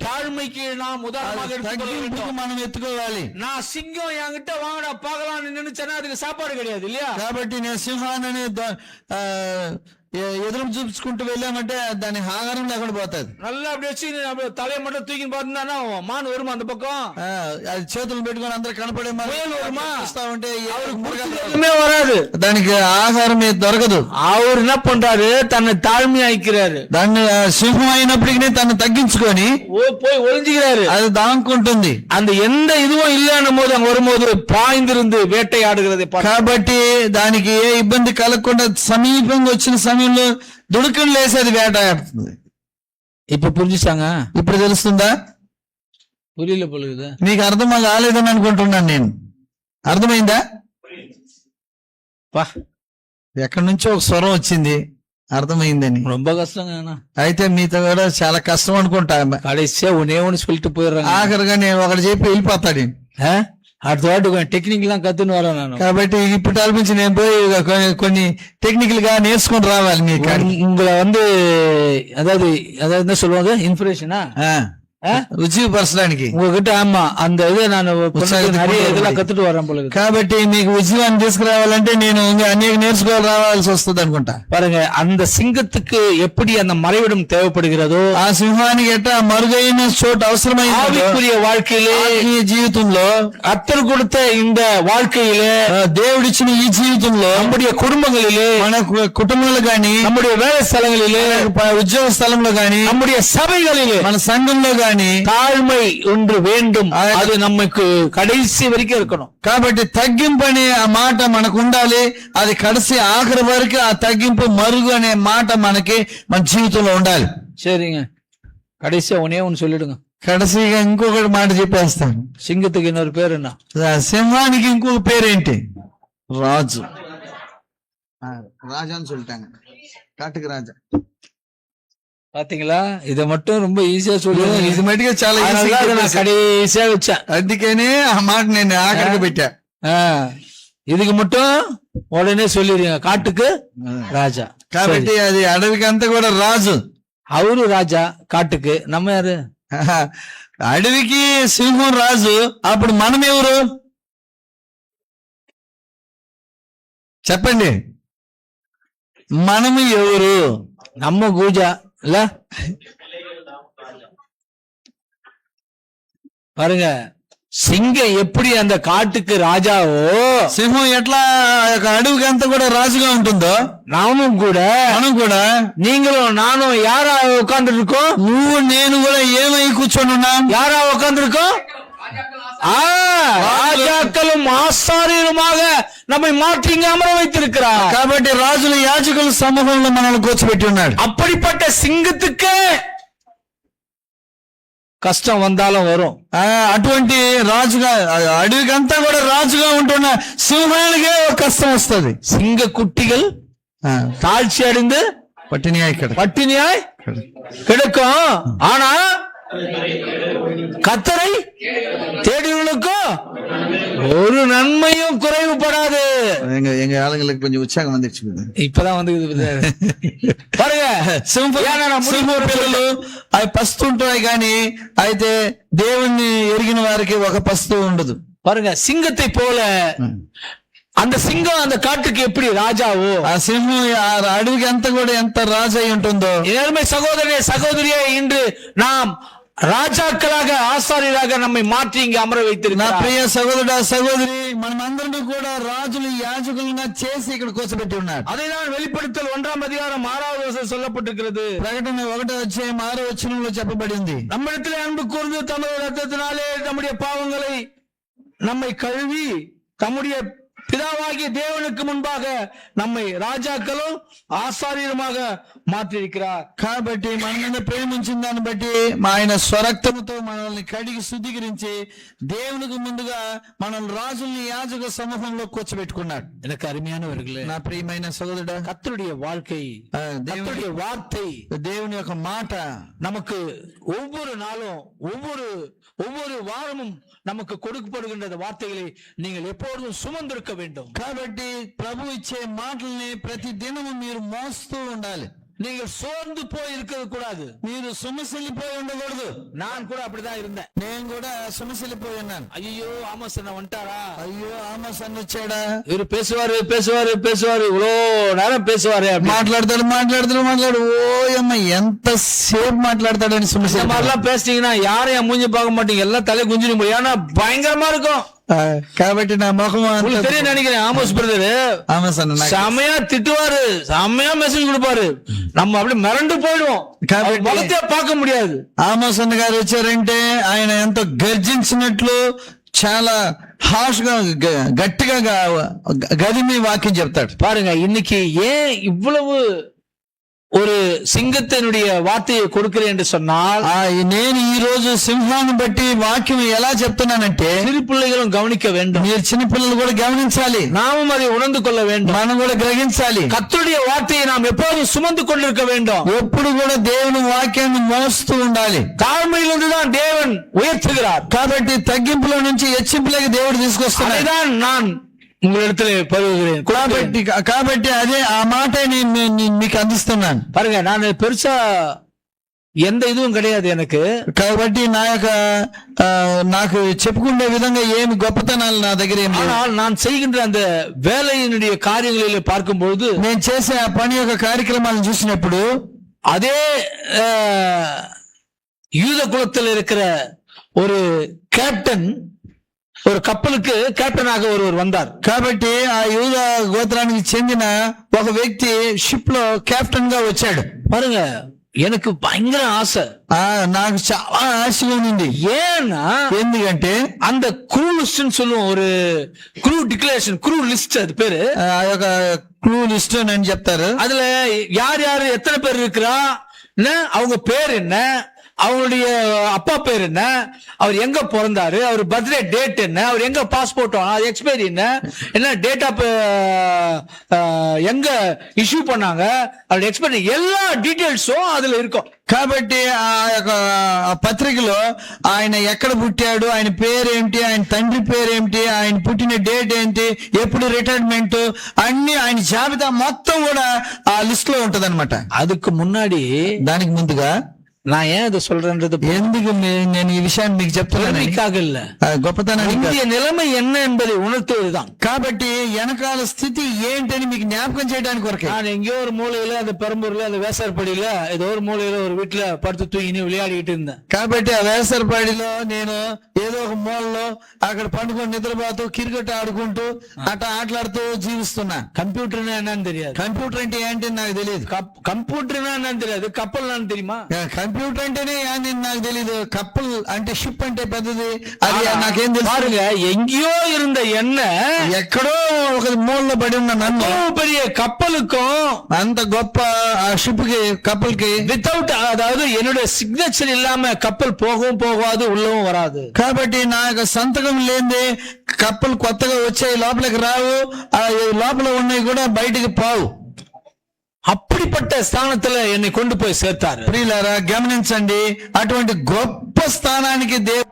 தாழ்மைக்கு நாம் உதாரணமாக எடுத்துக்கொள்ள మనం ఎత్తుకోవాలి. நான் சிங்கம் என்கிட்ட வாங்கடா பாக்கலாம்னு நினைச்சேன்னா அதுக்கு சாப்பாடு கிடையாது இல்லையா? కాబట్టి నేను సింహాన్ని ఎదురు చూపించుకుంటూ వెళ్ళామంటే దాని ఆహారం లేకుండా పోతుంది. நல்லா அப்படி வச்சு தலையை மட்டும் தூக்கி பார்த்தா மான் வருமா அந்த பக்கம்? అది చేతులు పెట్టుకొని అందరు కనపడే வருமா? ఉంటే வராது, దానికి ఆహారం దొరకదు. அவர் என்ன பண்றாரு? தன்னை தாழ்மையாக்கிறாரு. దాన్ని సింహం అయినప్పటికీ తను తగ్గించుకొని போய் ஒளிஞ்சுக்கிறாரு. అది దాంకుంటుంది. அந்த எந்த இதுவும் இல்லன்னும் போது அங்க வரும்போது பாய்ந்திருந்து வேட்டையாடுகிறதை కాబట్టి దానికి ఏ ఇబ్బంది కలగకుండా సమీపంగా వచ్చిన సమయంలో దుడుకుని లేసి అది వేటాడుతుంది. இப்ப புரிஞ்சுச்சாங்க? ఇప్పుడు తెలుస్తుందా? புரியல பொழுது మీకు అర్థం కాలేదని అనుకుంటున్నాను నేను. అర్థమైందా? ఎక్కడి నుంచో ఒక స్వరం వచ్చింది అర్థమైందని. ரொம்ப கஷ்டங்க. అయితే మీతో కూడా చాలా కష్టం అనుకుంటా. கடைசியா ஒன்னே ஒன்னு சொல்லிட்டு போயிடுறாங்க. ఆఖరిగా నేను ఒకటి చెప్పి వెళ్ళిపోతాడు. அடுத்த வாட்டி டெக்னிக் எல்லாம் கத்துன்னு வரேன் நான். కాబట్టి ఇప్పుడు తలపించి నేను పోయి కొన్ని టెక్నికల్ గా నేర్చుకుని రావాలి. మీకు உங்களை அதாவது என்ன சொல்லுவாங்க, இன்ஃபர்மேஷனா ఉజ్జీవపరచడానికి உங்ககிட்ட. ஆமா, அந்த இதை நான் நிறைய இதெல்லாம் கத்துட்டு வரேன் போல. కాబట్టి మీకు ఉజ్జీవాన్ని తీసుకురావాలంటే నేను అనేక నేర్చుకోవాలి రావాల్సి వస్తుంది అనుకుంటా. பாருங்க, அந்த சிங்கத்துக்கு எப்படி அந்த மறைவிடம் தேவைப்படுகிறதோ, ఆ సింహానికి ఎట్టా మరుగైన చోటు అవసరమైన வாழ்க்கையிலே ఈ జీవితంలో கர்த்தர் கொடுத்த இந்த வாழ்க்கையிலே దేవుడిచ్చిన ఈ జీవితంలో நம்முடைய குடும்பங்களிலே, మన కుటుంబంలో గాని, நம்முடைய வேலை ஸ்தலங்களிலே, ఉద్యోగ స్థలంలో గాని, நம்முடைய சபைகளிலே, మన సంఘంలో గాని தாழ்மை ஒன்று வேண்டும். அது நமக்கு கடைசி வரைக்கும் இருக்கணும். కాబట్టి తగ్గింపు అనే ఆ మాట మనకు ఉండాలి. అది కడిసి ఆఖరి వరకు ఆ తగ్గింపు మరుగు అనే మాట మనకి మన జీవితంలో ఉండాలి. சரிங்க, கடைசியா ஒன்னே ஒன்னு சொல்லிடுங்க. కడసిగా ఇంకొకటి మాట చెప్పేస్తాను. சிங்கத்துக்கு இன்னொரு பேர் என்ன? సింహానికి ఇంకొక పేరేంటి? రాజు. రాజా అని சொல்லிட்டாங்க. కాటుకు రాజా. பாத்தீங்களா? இதை மட்டும் ரொம்ப ஈஸியா சொல்லுங்க. ఇది మటుగా చాలా கடைசியா வச்சேன். అందుకనే ఆ మాట నేను ఆఖరికి పెట్టా. இதுக்கு மட்டும் உடனே சொல்லிடுங்க, காட்டுக்கு ராஜா. కాబట్టి అది అడవికి అంతా కూడా రాజు. அவரு ராஜா, காட்டுக்கு நம்ம யாரு? అడవికి సింహం రాజు. అప్పుడు మనం ఎవరు చెప్పండి? మనము ఎవరు? நம்ம கூஜா இல்ல? பாருங்க, సింగం ఎప్పుడు அந்த కాటుకు రాజావో, సింహం ఎట్లా అడవికి అంతా కూడా రాజుగా ఉంటుందో நாமும் கூட మనం కూడా நீங்களும் நானும் யாரா உட்கார்ந்து இருக்கோம்? నువ్వు నేను కూడా ఏమై కూర్చొని ఉన్నాం? யாரா உட்கார்ந்து இருக்கோம்? ராஜாக்களும் ஆசாரியருமாக நம்மை மாற்றி இங்க அமர வைத்திருக்கிறார். కాబట్టి రాజుల యాజకుల సమూహంలో మనల్ని కూర్చోబెట్టి ఉన్నాడు. அப்படிப்பட்ட சிங்கத்துக்கு కష్టం వందాలం వரும். అటువంటి రాజుగా అడవికి అంతా కూడా రాజుగా ఉంటున్న సింహానికే ఒక కష్టం వస్తుంది. சிங்க குட்டிகள் தாழ்ச்சி அடைந்து பட்டினியாய் கிடக்கும். ஆனா கர்த்தரை தேடியவர்களுக்கும் ஒரு நன்மையும் குறைவுபடாது. எங்க ஆளுங்களுக்கு கொஞ்சம் உற்சாகம் வந்துச்சு. இப்பதான் வந்து பாருங்க, సింహ పిల్లలు అవి పస్తుంటాయి కానీ అయితే దేవుణ్ణి ఎరిగిన వారికి ఒక పస్తు ఉండదు. பாருங்க, சிங்கத்தை போல அந்த சிங்கம் அந்த காட்டுக்கு எப்படி ராஜாவோ, ఆ సింహం ఆ అడవికి అంతా కూడా ఎంత రాజు అయి ఉంటుందో. ஏழ்மை சகோதரே சகோதரியே, இன்று நாம் రాజాக்களாக ఆసార్యులాக நம்மை மாற்றி இங்கே అమర నా வைத்திருக்கிறார். ప్రియ సహోదరుడా సహోదరి, మనం అందరినీ కూడా రాజులు యాజకులుగా చేసి ఇక్కడ కూర్చోబెట్టి ఉన్నాడు. அதைதான் வெளிப்படுத்தல் 1:6 சொல்லப்பட்டிருக்கிறது. ప్రకటన 1:6 చెప్పబడింది. நம்மிடத்திலே அன்பு கூர்ந்து தமது ரத்தத்தினாலே நம்முடைய பாவங்களை நம்மை கழுவி தம்முடைய பிதாவாகிய தேவனுக்கு முன்பாக நம்மை రాజాக்களும் ఆసార్యులుமாக మార్చిరిக்கிறார். కాబట్టి మన మీద ప్రేమించిన దాన్ని బట్టి ఆయన స్వరక్తముతో మనల్ని కడిగి శుద్ధీకరించి దేవునికి ముందుగా మనల్ని రాజుల్ని యాజక సమూహంలో కూర్చోబెట్టుకున్నాడు. எனக்கு அருமையானவர்களே, నా ప్రియమైన సోదరుడా, கர்த்தருடைய வாழ்க்கை, கர்த்தருடைய வார்த்தை, దేవుని యొక్క మాట நமக்கு ஒவ்வொரு நாளும் ஒவ்வொரு வாரமும் நமக்கு கொடுக்கப்படுகின்ற வார்த்தைகளை நீங்கள் எப்பொழுதும் சுமந்திருக்க வேண்டும். కాబట్టి ప్రభు ఇచ్చే మాటల్ని ప్రతి దినము మీరు మోస్తూ ఉండాలి. நீங்கள் సోర్ந்து పోయి இருக்கிறது కూడదు. మీరు సొమ్మసిల్లిపోయి ఉండకూడదు. நான் கூட அப்படிதான் இருந்தேன். నేను కూడా సొమ్మసిల్లిపోయి ఉన్నాను. ஐயோ ஆமோஸ் அண்ணா வந்துட்டாரா, అయ్యో ఆమోస్ అన్న వచ్చాడా, இவரு பேசுவாரு இவ்வளோ நேரம் பேசுவாரு, మాట్లాడు ఓయమ్మ ఎంత సేపు మాట్లాడతాడని இந்த సొమ్మసిల్లి மாதிரிலாம் பேசுனீங்கன்னா யாரும் என் மூஞ்சி பார்க்க மாட்டீங்க, எல்லாம் தலை குஞ்சிடும் போய். ஏன்னா பயங்கரமா இருக்கும். కాబట్టి నా ముఖం உங்களுக்கு தெரியும் நினைக்கிறேன். ஆமோஸ் பிரதர் ఆమోస్ అన్న செமையா திட்டுவாரு, செமையா மெசேஜ் கொடுப்பாரு, நம்ம அப்படி மிரண்டு போயிடுவோம், முகத்தையே பார்க்க முடியாது. ఆమోస్ అన్న గారు వచ్చారంటే ఆయన ఎంతో గర్జించినట్లు చాలా హార్ష్ గా గట్టిగా గదిమి వాక్యం చెప్తాడు. பாருங்க, இன்னைக்கு ஏன் இவ்வளவு ஒரு సింగத்தினுடைய వార్తயை கொடுக்கிறேன் என்று சொன்னால், నేను ఈ రోజు సింహాన్ని బట్టి వాక్యం ఎలా చెప్తున్నానంటే சிறு பிள்ளைகளும் கவனிக்க வேண்டும், మీరు చిన్న పిల్లలు కూడా గమనించాలి, நாமும் அதை உணர்ந்து கொள்ள வேண்டும், మనం కూడా గ్రహించాలి. கர்த்தருடைய வார்த்தையை நாம் எப்போதும் சுமந்து கொண்டிருக்க வேண்டும். ఎప్పుడు కూడా దేవుని వాక్యాన్ని మోస్తూ ఉండాలి. தாழ்மையிலிருந்துதான் தேவன் உயர்த்துகிறார். కాబట్టి తగ్గింపులో నుంచి హెచ్చింపులోకి దేవుడు తీసుకొస్తున్నాడు. அதைதான் நான் உங்களிடத்தில் பருகுகிறேன். కాబట్టి అదే ఆ మాట నేను మీకు అందిస్తున్నాను. பாருங்க, நான் பெருசா எந்த இதுவும் கிடையாது எனக்கு. కాబట్టి నాకు చెప్పుకునే విధంగా ఏమి గొప్పతనాలు నా దగ్గర ఏం లేదు. ஆனால் நான் செய்கின்ற அந்த வேலையினுடைய காரியங்களிலே பார்க்கும்போது, నేను చేసే ఆ పని యొక్క కార్యక్రమాలను చూసినప్పుడు அதே யூத குலத்தில் இருக்கிற ஒரு கேப்டன், ஒரு கப்பலுக்கு கேப்டனாக ஒருவர் வந்தார். కాబట్టి ఆ యూద గోత్రానికి చెందిన ఒక వ్యక్తి షిప్ లో కెప్టెన్ గా వచ్చాడు. பாருங்க, எனக்கு பயங்கர ஆசை, నాకు చాలా ఆశగా ఉంది. ஏன்னா ఎందుకంటే அந்த க்ரூ லிஸ்ட் சொல்லுவோம், ஒரு க்ரூ டிக்ளரேஷன், க்ரூ லிஸ்ட், அது பேரு. ఆ యొక్క క్రూ లిస్ట్ అని చెప్తారు. அதுல யார் எத்தனை பேர் இருக்கிறா, அவங்க பேர் என்ன, அவங்களுடைய அப்பா பேர் என்ன, அவர் எங்க பிறந்தாரு, அவர் பர்த்டே டேட் என்ன, அவர் எங்க பாஸ்போர்ட் எக்ஸ்பைரி என்ன டேட் ஆஃப் எங்க இஷ்யூ பண்ணாங்க, அவருடைய எக்ஸ்பைரி, எல்லா டீடைல்ஸும் அதுல இருக்கும். కాబట్టి ఆ యొక్క పత్రికలో ఆయన ఎక్కడ పుట్టాడు, ఆయన పేరేంటి, ఆయన తండ్రి పేరేంటి, ఆయన పుట్టిన డేట్ ఏంటి, ఎప్పుడు రిటైర్మెంట్, అన్ని ఆయన జాబితా మొత్తం కూడా ఆ లిస్ట్ లో ఉంటది అనమాట. அதுக்கு முன்னாடி దానికి ముందుగా நான் ஏன் இதை சொல்றேன்றது ఎందుకు నేను ఈ విషయాన్ని మీకు చెప్తున్నాను பெருமைக்காக இல்ல, గొప్పతనానికి కాదు. இந்திய நிலைமை என்ன என்பதை உணர்த்துவதுதான். కాబట్టి వెనకాల స్థితి ఏంటని మీకు జ్ఞాపకం చేయడానికి కొరకే. நான் எங்கேயో ஒரு மூலையில அந்த பெரம்பூர்ல அந்த வேசார்படியில ஏதோ ஒரு மூலையில ஒரு வீட்டுல படுத்து தூங்கின்னு விளையாடிக்கிட்டு இருந்தேன். కాబట్టి ఆ వేసరపాడిలో నేను ఏదో ఒక మూలలో అక్కడ పండుకొని నిద్రపోతూ క్రికెట్ ఆడుకుంటూ అట్లా ఆటలాడుతూ జీవిస్తున్నా. கம்ப்யூட்டர்னா என்னன்னு தெரியாது, కంప్యూటర్ అంటే ఏంటని నాకు తెలియదు. கம்ப்யூட்டர்னா என்னன்னு தெரியாது, கப்பல்னா தெரியுமா? కంప్యూటర్ అంటేనే ఏంటని నాకు తెలియదు. కప్పల్ అంటే షిప్ అంటే పెద్దది, అది నాకేం తెలుసు. பாருங்க, எங்கேயோ இருந்த எண்ணெய் ఎక్కడో ఒక మూలలో పడి ఉన్న నన్ను பெரிய கப்பலுக்கும் అంత గొప్ప ఆ షిప్ కి కప్పల్కి வித்தவுட், அதாவது என்னுடைய சிக்னேச்சர் இல்லாம கப்பல் போகவும் போகாது உள்ளவும் வராது. కాబట్టి నాకు సంతకం లేనిదే కప్పలు కొత్తగా వచ్చాయి లోపలికి రావు, ఆ లోపల ఉన్నాయి కూడా బయటికి పోవు. அப்படிப்பட்ட ஸ்தானத்துல என்னை கொண்டு போய் சேர்த்தாரு. ప్రియులారా గమనించండి, అటువంటి గొప్ప స్థానానికి దేవుడు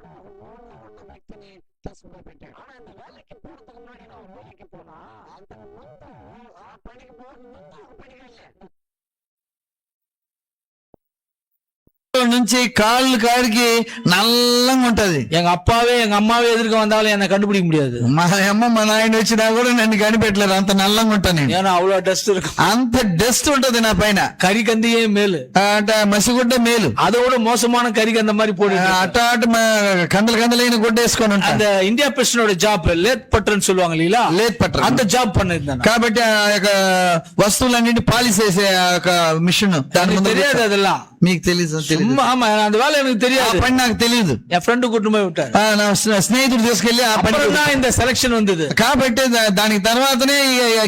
నుంచి కాళ్ళు కాడికి నల్లంగా ఉంటది. எங்க அப்பாவே எங்க அம்மாவே எதிர்க்க வந்தாலும் என்னை கண்டுபிடிக்க முடியாது. మా అమ్మ మా నాయన వచ్చినా కూడా నన్ను కనిపెట్టలేరు, అంత నల్లంగా ఉంటాను నేను. ஏன்னா అவ்வளவு டஸ்ட் இருக்கும், అంత డస్ట్ ఉంటది నా పైన. கறிகந்தியே மேலு, అట మసిగుడ్డ మేలు, அதோட மோசமான கறிகந்த மாதிரி போட்டு అట అట కందలు కందలైన గుడ్డ వేసుకొని ఉంటాను. அந்த இந்தியா பெஸ்டனோட ஜாப் லேத் பட்றன்னு சொல்லுவாங்க இல்லையா, లేదు పట్ట அந்த ஜாப் பண்ணிருந்தேன். కాబట్టి ఆ యొక్క వస్తువులన్నింటి పాలిష్ చేసే ఆ యొక్క మిషన్ దాని ముందు தெரியாது அதெல்லாம், మీకు తెలియదు. சும்மா ஆமா, அந்த வேலை எனக்கு ఆ தெரியாது. పని నాకు తెలియదు. என் ఫ్రెండ్ கூட்டிட்டு போய் விட்டாரு. నా స్నేహితుడు తీసుకెళ్లి ఆ పని அப்புறம் தான் இந்த செலக்ஷன் வந்தது. కాబట్టి దానికి తర్వాతనే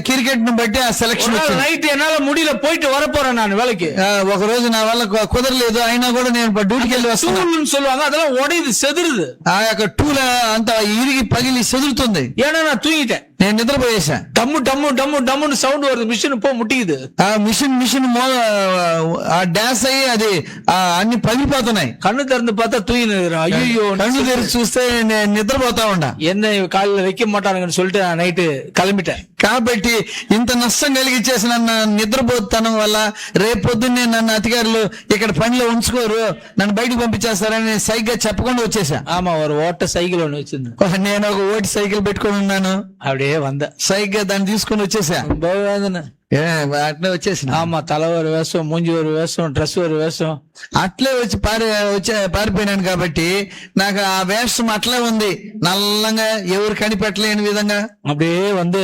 క్రికెట్ ను బట్టి ఆ సెలక్షన్ వచ్చింది. நைட் என்னால முடியல, போயிட்டு வர போறேன் நான் வேலைக்கு. ఒక రోజు నా వల్ల కుదరలేదు, అయినా కూడా నేను డ్యూటీకి వెళ్ళి వస్తున్నా. டூல்னு சொல்லுவாங்க, அதெல்லாம் உடையுது, செதுருது. ఆ యొక్క టూల్ అంత ఇరిగి పగిలి చెదురుతుంది. ஏன்னா நான் தூங்கிட்டேன், నేను నిద్రపోయేసా. டம்மு டம்மு டம்மு டம்முன்னு சவுண்ட் வருது, மிஷின் போ முட்டிக்குது. ఆ మిషన్ ఆ డాష్ అయ్యి అది అన్ని పగిలిపోతున్నాయి. கண்ணு திறந்து பார்த்தா தூங்கினு, ஐயோ కళ్ళు తెరిచి చూస్తే నేను నిద్రపోతా ఉండా. என்ன காலையில வைக்க மாட்டானுங்கன்னு சொல்லிட்டு நான் நைட்டு கிளம்பிட்டேன். కాబట్టి ఇంత నష్టం కలిగించేసి నన్ను నిద్రపోతనం వల్ల రేపొద్దున్నే నన్ను అధికారులు ఇక్కడ పనిలో ఉంచుకోరు, నన్ను బయటకు పంపించేస్తారని సైకిల్ చెప్పకుండా వచ్చేసా. ஆமா, ஒரு ஓட்ட சைக்கிள் ஒண்ணு வச்சிருந்தேன். నేను ఒక ఓటి సైకిల్ పెట్టుకొని ఉన్నాను, அப்படியே வந்தேன். సైకిల్ దాన్ని తీసుకొని వచ్చేసా. ரொம்ப வேதனை. అట్లే వచ్చేసిన. ஆமா, தலை ஒரு வேஷம், மூஞ்சி ஒரு வேஷம், ட்ரெஸ் ஒரு வேஷம், అట్లే పారిపోయినాను. కాబట్టి నాకు ఆ వేషం అట్లే ఉంది, నల్లంగా, ఎవరు కనిపెట్టలేని విధంగా. அப்படியே வந்து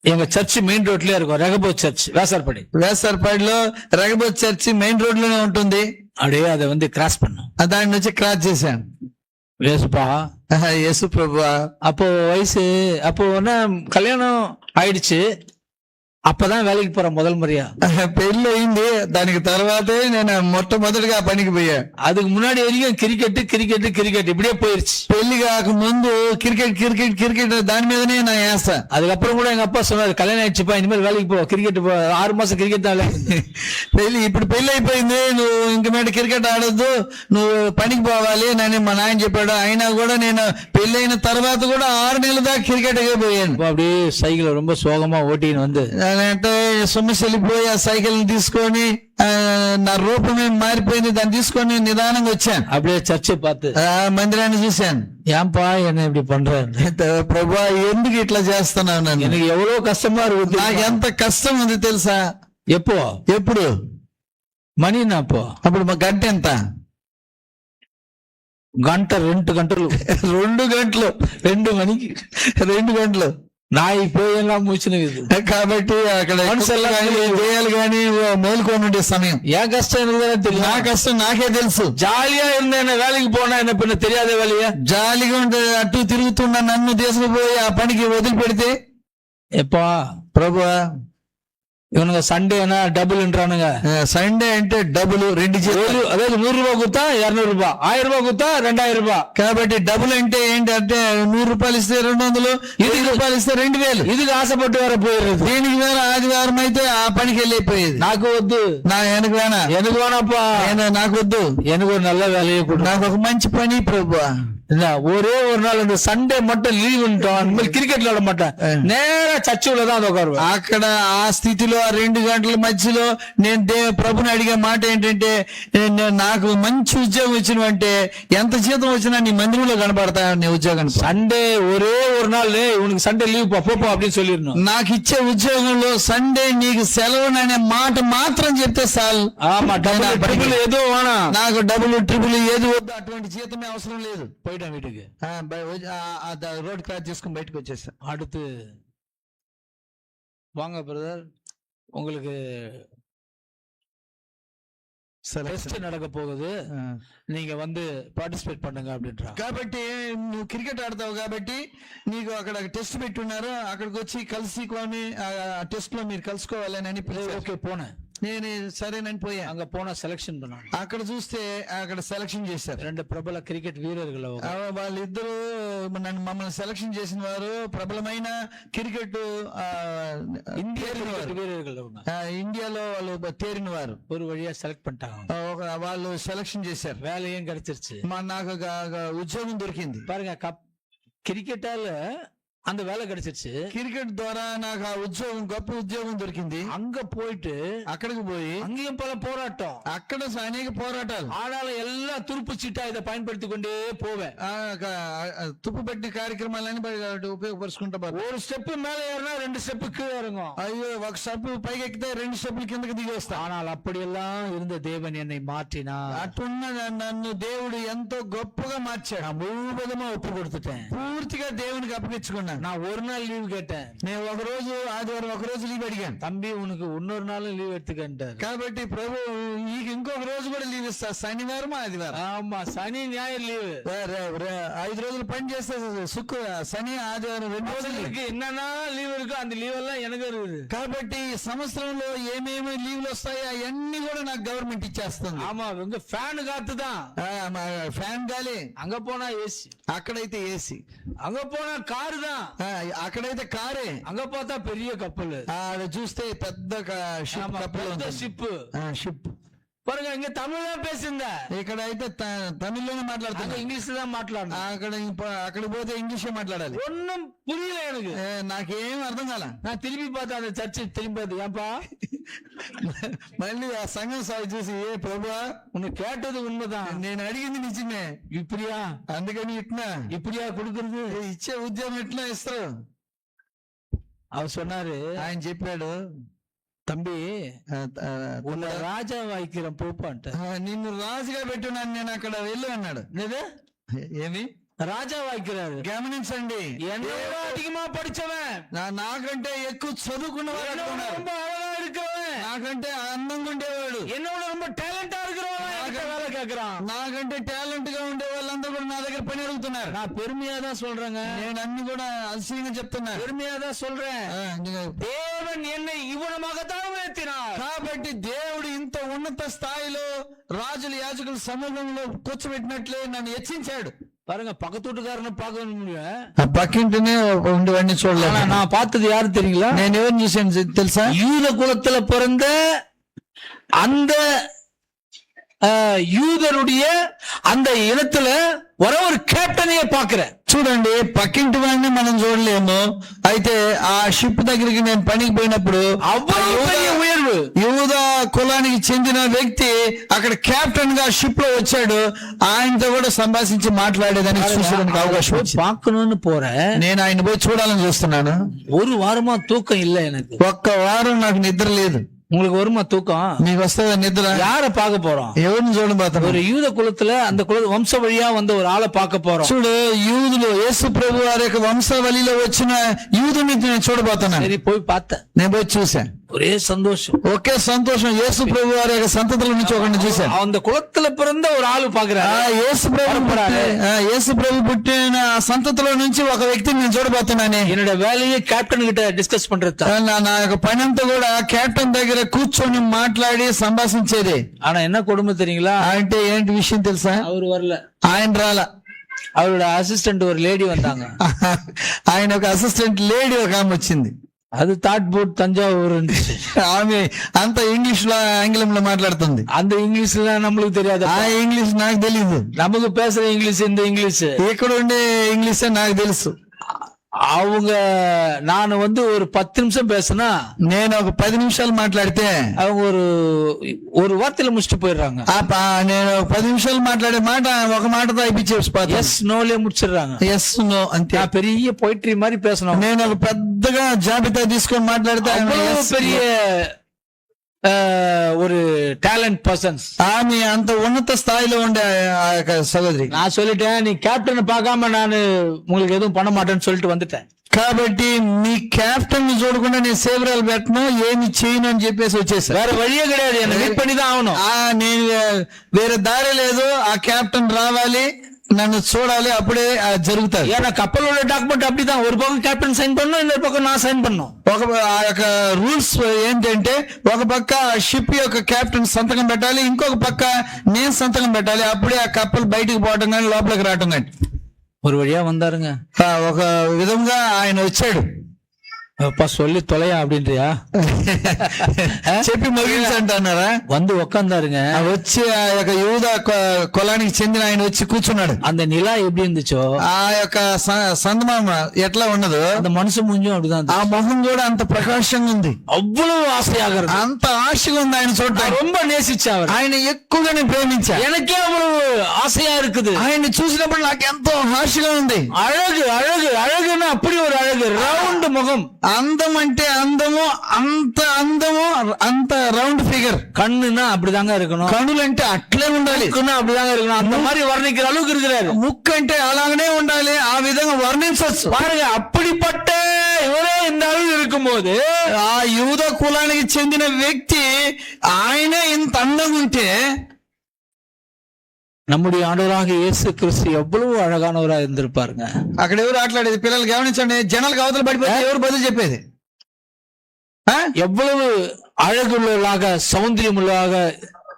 எங்க சர்ச் மெயின் ரோட்லயே இருக்கும், ரெகபோத் சர்ச், வேசார்படி. వేసరపాడిలో రగబోత్ చర్చి మెయిన్ రోడ్ లోనే ఉంటుంది. அப்படியே அதை வந்து கிராஸ் பண்ணும். దాని నుంచి క్రాస్ చేశాను. வேசுப்பா, యేసు ప్రభువా. அப்போ வயசு, அப்போ என்ன கல்யாணம் ஆயிடுச்சு, அப்பதான் வேலைக்கு போறேன் முதல் முறையா. పెళ్లి అయింది, దానికి తర్వాతే నేను మొట్టమొదటిగా ఆ పనికి పోయా. அதுக்கு முன்னாடி வரைக்கும் கிரிக்கெட் கிரிக்கெட் கிரிக்கெட் இப்படியே போயிருச்சு. పెళ్లి కాక ముందు క్రికెట్ క్రికెట్ క్రికెట్ దాని మీదనే నా యాస. அதுக்கப்புறம் கூட எங்க அப்பா சொன்னாரு, கல்யாணம் ஆயிடுச்சுப்பா, இனிமேல் வேலைக்கு போ, கிரிக்கெட் 6 மாசம் கிரிக்கெட் தான் விளையாடுது. ఇప్పుడు పెళ్లి అయిపోయింది, నువ్వు ఇంక మీద క్రికెట్ ఆడొద్దు, నువ్వు పనికి పోవాలి నన్ను మా నాయన చెప్పాడు. అయినా కూడా నేను పెళ్లి అయిన తర్వాత కూడా 6 నెలల దాకా క్రికెట్ పోయాను. அப்படியே சைக்கிள் ரொம்ப சோகமா ஓட்டின்னு வந்து అంటే సొమ్మెసి వెళ్ళిపోయి ఆ సైకిల్ తీసుకొని నా రూపమే మారిపోయింది, దాన్ని తీసుకొని నిదానంగా వచ్చాను. அப்படியே சர்ச்சை பார்த்து ఆ మందిరాన్ని చూశాను. ஏன்பா என்ன இப்படி பண்றேன், ప్రభా ఎందుకు ఇట్లా చేస్తున్నావు నన్ను? எனக்கு எவ்வளவு கஷ்டமா இருக்கு, నాకు ఎంత కష్టం ఉంది తెలుసా? எப்போ ఎప్పుడు மணினா அப்போ అప్పుడు మా గంట ఎంత? గంట 2 గంటలు 2 గంటలు 2 మணிకి 2 గంటలు నాయి పోయేలా మూచినది. కాబట్టి అక్కడ మనుషులు దేయాలు గాని మేల్కొని ఉండే సమయం. ஏன் கஷ்டம் இருக்குதுன்னு தெரியும், నా కష్టం నాకే తెలుసు. ஜாலியா இருந்த என்ன வேலைக்கு போனா என்ன பின்ன தெரியாத வேலையா, జాలిగా ఉంటే అటు తిరుగుతున్న నన్ను తీసుకుపోయి ఆ పనికి వదిలిపెడితే, எப்பா ప్రభువా இவனுங்க சண்டேனா டபுள்ன்றானுங்க. సండే అంటే డబ్బులు 2 చేతులు. அதாவது 100 ரூபாய் கொடுத்தா 200 ரூபாய், 1000 ரூபாய் கொடுத்தா 2000 ரூபாய். కాబట్టి డబ్బులు అంటే ఏంటంటే 100 రూపాయలు ఇస్తే 200, 20 రూపాయలు ఇస్తే 2000. இதுக்கு ఆశపట్టు வேற పోయిర్రు. దీనికి వేరే ఆదివారం అయితే ఆ పనికి వెళ్ళిపోయేది. నాకు వద్దు, எனக்கு வேணா, எனக்கு வேணாப்பா, నాకు వద్దు, எனக்கு ஒரு நல்ல வேலையை கொடு, నాకు ఒక మంచి పని ప్రభువా. ஒரே ஒரு நாள் இந்த சண்டே மட்டும் லீவ் கிரிக்கெட் விளையாட மாட்டேன், நேரா சர்ச்சுல தான் உட்காருவேன். అక్కడ ఆ స్థితిలో ఆ 2 గంటల మధ్యలో నేను ప్రభుని అడిగే మాట ఏంటంటే, నాకు మంచి ఉద్యోగం ఇచ్చినవంటే ఎంత జీతం వచ్చినా నీ మందిరంలో కనబడతా నీ ఉద్యోగాన్ని. சண்டே ஒரே ஒரு நாள் உனக்கு சண்டே லீவ் போ அப்படின்னு சொல்லிடணும். నాకు ఇచ్చే ఉద్యోగంలో సండే నీకు సెలవు అనే మాట మాత్రం చెప్తే చాలు. ஆமா, டபுள் எதுவும் வேணாம், నాకు డబుల్ ట్రిపుల్ ఏది వద్దు, అటువంటి జీతమే అవసరం లేదు. போயிட்டான் வீட்டுக்கு. రోడ్ క్రాస్ చేసుకుని బయటకు వచ్చేస్తా. அடுத்து வாங்க பிரதர், உங்களுக்கு டெஸ்ட் நடக்க పోగుது, நீங்க வந்து పార్టిసిపేట్ பண்ணுங்க அப்படின்றாங்க. కాబట్టి నువ్వు క్రికెట్ ఆడతావు కాబట్టి నీకు అక్కడ టెస్ట్ పెట్టున్నారు, అక్కడికి వచ్చి కలుసుకొని టెస్ట్ లో మీరు కలుసుకోవాలని అని. ఓకే పోనే, నేను సరేనని పోయా. அங்க போனா సెలక్షన్ பண்ணாங்க. అక్కడ చూస్తే అక్కడ సెలక్షన్ చేశారు 2 ప్రబల క్రికెట్ వీరர்கள். వాళ్ళిద్దరు మమ్మల్ని సెలక్షన్ చేసిన వారు ప్రబలమైన క్రికెట్ వీరர்கள். ఇండియాలో వాళ్ళు తేరిన వారు. ஒரு வழியா செலக்ட் பண்ணிட்டாங்க, వాళ్ళు సెలక్షన్ చేశారు. வேலையும் கிடைச்சிருச்சு, నాకు ఉద్యోగం దొరికింది. பாருங்க, క్రికెட்டால அந்த வேலை கிடைச்சிருச்சு. క్రికెట్ ద్వారా నాకు ఆ ఉద్యోగం, గొప్ప ఉద్యోగం దొరికింది. அங்க போயிட்டு అక్కడికి పోయి அங்கேயும் பல போராட்டம், అక్కడ అనేక పోరాటాలు. ஆனாலும் எல்லாம் துருப்பு சீட்டா இதை பயன்படுத்தி கொண்டே போவேன். తుప్పు పెట్టిన కార్యక్రమాలని ఉపయోగపరుచుకుంటా. ஒரு ஸ்டெப் மேல ஏறினா 2 ஸ்டெப் கீழே இறங்கும். అయ్యో, ఒక స్టెప్ పైకి ఎక్కితే 2 స్టెప్లు కిందకి దిగి వస్తా. ஆனால் அப்படியெல்லாம் இருந்த தேவன் என்னை மாற்றினார். అట్టున్న నన్ను దేవుడు ఎంతో గొప్పగా మార్చాడు. நான் முழுவதுமா ஒப்பு கொடுத்துட்டேன், పూర్తిగా దేవునికి అప్పగించుకున్నాను. நான் ஒரு நாள் லீவ் கேட்டேன், నేను ఒక రోజు ఆదివారం ఒక రోజు లీవ్ అడిగాను. தம்பி உனக்கு இன்னொரு நாளும் லீவ் எடுத்துக்கிட்டார். కాబట్టి ప్రభు ఇంకొక రోజు కూడా లీవ్ ఇస్తా, శనివారం ఆదివారం. ஆமா, சனி ஞாயிறு லீவு. 5 రోజులు పని చేస్తే శని ఆదివారం 2 రోజులు என்னன்னா லீவ் இருக்கு, அந்த லீவ் எல்லாம் எனக்கு இருக்குது. కాబట్టి ఈ సంవత్సరంలో ఏమేమి లీవ్లు వస్తాయో అవన్నీ కూడా నాకు గవర్నమెంట్ ఇచ్చేస్తుంది. ஆமா, இங்க ஃபேன் காத்து தான், ఫ్యాన్ గాలి. அங்க போனா ஏசி, అక్కడైతే ఏసీ. அங்க போனா காரு தான், అక్కడైతే కారే. அங்க பார்த்தா பெரிய கப்பல், చూస్తే పెద్ద షిప్. షిప్. பாருங்க, இங்க தமிழ் தான் பேசுங்க, ఇక్కడైతే తమిళ్లోనే మాట్లాడుతున్నా, ఇంగ్లీష్ தான் మాట్లాడను. అక్కడ పోతే ఇంగ్లీషే మాట్లాడాలి. ஒன்னும் புரியல எனக்கு, నాకేం అర్థం కాల. நான் திரும்பி பார்த்தா அந்த சர்ச்சு திரும்பி பார்த்து, ஏன்பா మళ్ళీ ఆ సంఘం సాగు చూసి, ఏ ప్రభువా உனக்கு கேட்டது உண்மைதான், నేను అడిగింది నిజమే, இப்படியா అందుకని ఇట్లా இப்படியா கொடுக்கறது, ఇచ్చే ఉద్యోగం ఎట్లా ఇస్తారు. அவர் சொன்னாரு, ఆయన చెప్పాడు, தம்பி உன்னை ராஜா வைக்கிறேன் போப்பான்ட்டு, నిన్ను రాజుగా పెట్టున్నాను నేను, అక్కడ వెళ్ళు అన్నాడు. ఏమి ராஜா வைக்கிறாரு. గమనించండి, என்னோட அதிகமா படிச்சவன், నాకంటే ఎక్కువ చదువుకున్నవాడు, ரொம்ப அழகா இருக்கிறவன், నాకంటే అందంగా ఉండేవాడు, என்னோட ரொம்ப டேலண்டா இருக்கிறவன் வேலை கேட்கிறான். నాకంటే టాలెంట్ గా ఉండే వాళ్ళందరూ కూడా నా దగ్గర పని అడుగుతున్నారు. நான் பெருமையா தான் சொல்றேங்க, నేను అన్ని కూడా అలసీయంగా చెప్తున్నా, பெருமையா தான் சொல்றேன். தேவன் என்னை இவ்வளமாகத்தான் உயர்த்தினார். కాబట్టి దేవుడు ఇంత ఉన్నత స్థాయిలో రాజుల యాజకుల సమూహంలో కూర్చోబెట్టినట్లే నన్ను హెచ్చించాడు. பாருங்க, பக்கத்து வீட்டுக்காரனை பார்க்க முடியும், పక్కింటినే ఉండేవాడిని చూడలేదు. நான் பார்த்தது யாரு தெரியுங்களா? నేను ఎవరిని చూశాను తెలుసా? யூத குலத்துல பிறந்த அந்த யூதருடைய அந்த இனத்துல ஒரு கேப்டனையே பாக்குறேன். చూడండి, పక్కింటి వాడిని మనం చూడలేము. అయితే ఆ షిప్ దగ్గరికి నేను పనికి పోయినప్పుడు ఉయర్వు యూద కులానికి చెందిన వ్యక్తి అక్కడ కెప్టెన్ గా షిప్ లో వచ్చాడు. ఆయనతో కూడా సంభాషించి మాట్లాడేదానికి చూసేదానికి అవకాశం వచ్చింది. పాకను పోరా, నేను ఆయన పోయి చూడాలని చూస్తున్నాను. ஒரு வாரமா தூக்கம் இல்ல எனக்கு, ఒక్క వారం నాకు నిద్ర లేదు. உங்களுக்கு வருமா தூக்கம்? మీకు వస్తుందా నిద్ర? யார பார்க்க போறோம்? ఎవరిని చూడబోతాం? ஒரு யூத కులத்துல அந்த కుల వంశ వழிయా வந்த ஒரு ఆள பார்க்க పోறோம். చూడు, యూదులు యేసు ప్రభు వారి యొక్క వంశవళిలో వచ్చిన యూదుని నేను చూడబోతున్నాను. சரி, போய் பார்த்தேன், నేను పోయి చూశాను. ஒரே சந்தோஷம், ఒకే సంతోషం. యేసు ప్రభు వారి యొక్క సంతతుల నుంచి ఒకరిని చూశాను. அந்த కులத்துல பிறந்த ஒரு ఆளு பாக்குறாரு. యేసు ప్రభు పుట్టిన సంతతిలో నుంచి ఒక వ్యక్తిని నేను చూడబోతున్నాను. என்னோட வேலையை கேப்டன் கிட்ட டிஸ்கஸ் பண்றது, నా యొక్క పని అంతా కూడా కెప్టెన్ దగ్గర కూర్చొని మాట్లాడి సంభాషించేది. ஆனா என்ன கொடுமை தெரியுங்களா? అంటే ఏంటి విషయం తెలుసా? அவரு வரல, ఆయన రాలా. அவரோட அசிஸ்டன்ட் ஒரு லேடி வந்தாங்க. ఆయన ఒక అసిస్టెంట్ లేడీ ఒక ఆమె వచ్చింది. அது தாட்பூட் தஞ்சாவூர். ఆమె అంత ఇంగ్లీష్ లో ఆంగ్లంలో మాట్లాడుతుంది. அந்த இங்கிலீஷ்ல நம்மளுக்கு தெரியாது, ఆ ఇంగ్లీష్ నాకు తెలియదు. நமக்கு பேசுற இங்கிலீஷ் இந்த இங்கிலீஷ், ఇక్కడ ఉండే ఇంగ్లీష్ నాకు తెలుసు. அவங்க நான் ஒரு 10 நிமிஷம் பேசினா నేను ఒక 10 నిమిషాలు మాట్లాడితే அவங்க ஒரு வார்த்தையில முடிச்சுட்டு போயிடுறாங்க. నేను 10 నిమిషాలు మాట్లాడే మాట ఒక మాటతో అయిపోయి ఎస్ నోలే முடிச்சிடுறாங்க. ఎస్ నో అంతే. பெரிய పోయిటరీ மாதிரி பேசணும். నేను ఒక పెద్దగా జాబితా తీసుకొని మాట్లాడితే பெரிய ஒரு టాలెంట్ పర్సన్స్. ఆమె అంత ఉన్నత స్థాయిలో ఉండే ఆ యొక్క సహోదరి. நான் சொல்லிட்டேன், நீ கேப்டன் பார்க்காம நான் உங்களுக்கு எதுவும் பண்ண మాటని சொல்லிட்டு வந்துட்டேன். కాబట్టి మీ కెప్టెన్ ని చూడకుండా నేను సేవరాలు పెట్టను, ఏమి చేయను అని చెప్పేసి వచ్చేసా. வேற வழியே கிடையாது, என்ன மீட் பண்ணி தான் ஆகணும். నేను వేరే దారి లేదు, ఆ కెప్టెన్ రావాలి, నన్ను చూడాలి, అప్పుడే జరుగుతుంది. ஏன்னா கப்பலோட டாக்குமெண்ட் அப்படிதான், ஒரு பக்கம் கேப்டன் సైన్ பண்ணணும், இன்னொரு పక్కన நான் సైన్ பண்ணணும். ఆ యొక్క రూల్స్ ఏంటంటే ఒక పక్క షిప్ యొక్క కెప్టెన్ సంతకం పెట్టాలి, ఇంకొక పక్క నేను సంతకం పెట్టాలి, అప్పుడే ఆ కప్పలు బయటికి పోవటం కానీ లోపలికి రావటం కానీ. ஒரு వழியா வந்தாருங்க. ఒక విధంగా ఆయన వచ్చాడు. அப்பா சொல்லி தொலையா அப்படின்றியா? చెప్పి ముగించంటున్నారా? வந்து உக்காந்தாருங்க. వచ్చి ఆ యొక్క యూద కులానికి చెందిన ఆయన వచ్చి కూర్చున్నాడు. அந்த நிலா எப்படி இருந்துச்சோ ఆ యొక్క సందమామ ఎట్లా ఉన్నదో அந்த மனுஷ மூஞ்சும் அப்படிதான். ఆ మొహం కూడా అంత ప్రకాశంగా ఉంది. அவ்வளவு ஆசையாக అంత ఆశగా ఉంది ఆయన చూడటానికి. ரொம்ப நேசிச்சா ఆయన ఎక్కువగా నేను ప్రేమించా. எனக்கே அவ்வளவு ஆசையா இருக்குது. ఆయన చూసినప్పుడు నాకు ఎంతో ఆశగా ఉంది. அழகு அழகு అழகுன்னா அப்படி ஒரு అழகு, రౌండ్ ముఖం. అందం అంటే అందము, అంత అందము, అంత రౌండ్ ఫిగర్. கண்ணுனா அப்படிதாங்க இருக்கணும், కనులు అంటే అట్లే ఉండాలి, அப்படிதாங்க இருக்கணும். அந்த மாதிரி வர்ணிக்கிற அளவுக்கு இருக்கிறாரு. ముక్కు అంటే అలాగనే ఉండాలి, ఆ విధంగా వర్ణించవచ్చు. பாருங்க, அப்படிப்பட்ட இவரே இந்த அளவு இருக்கும்போது ఆ యూద కులానికి చెందిన వ్యక్తి ఆయనే ఇంత అందంగా ఉంటే நம்முடைய ஆண்டவராக இயேசு கிறிஸ்து எவ்வளவு அழகானவரா இருந்திருப்பாருங்க. అక్కడ ఎవరు ఆటలాడేది? పిల్లలు గమనించండి, జనాలకు అవతల పడిపోతే ఎవరు బదులు చెప్పేది? எவ்வளவு அழகுள்ளவராக சௌந்தரியமுள்ளதாக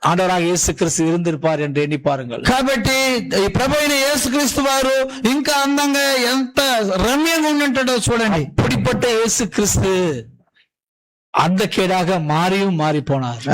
ஆண்டவராக இயேசு கிறிஸ்து இருந்திருப்பார் என்று எண்ணி பாருங்கள். కాబట్టి ఈ ప్రభు అయిన యేసుక్రీస్తు వారు ఇంకా అందంగా ఎంత రమ్యంగా ఉంటుంటాడో చూడండి. அப்படிப்பட்ட இயேசு கிறிஸ்து அந்த కేడాக మారిயும் మారి పోనారు.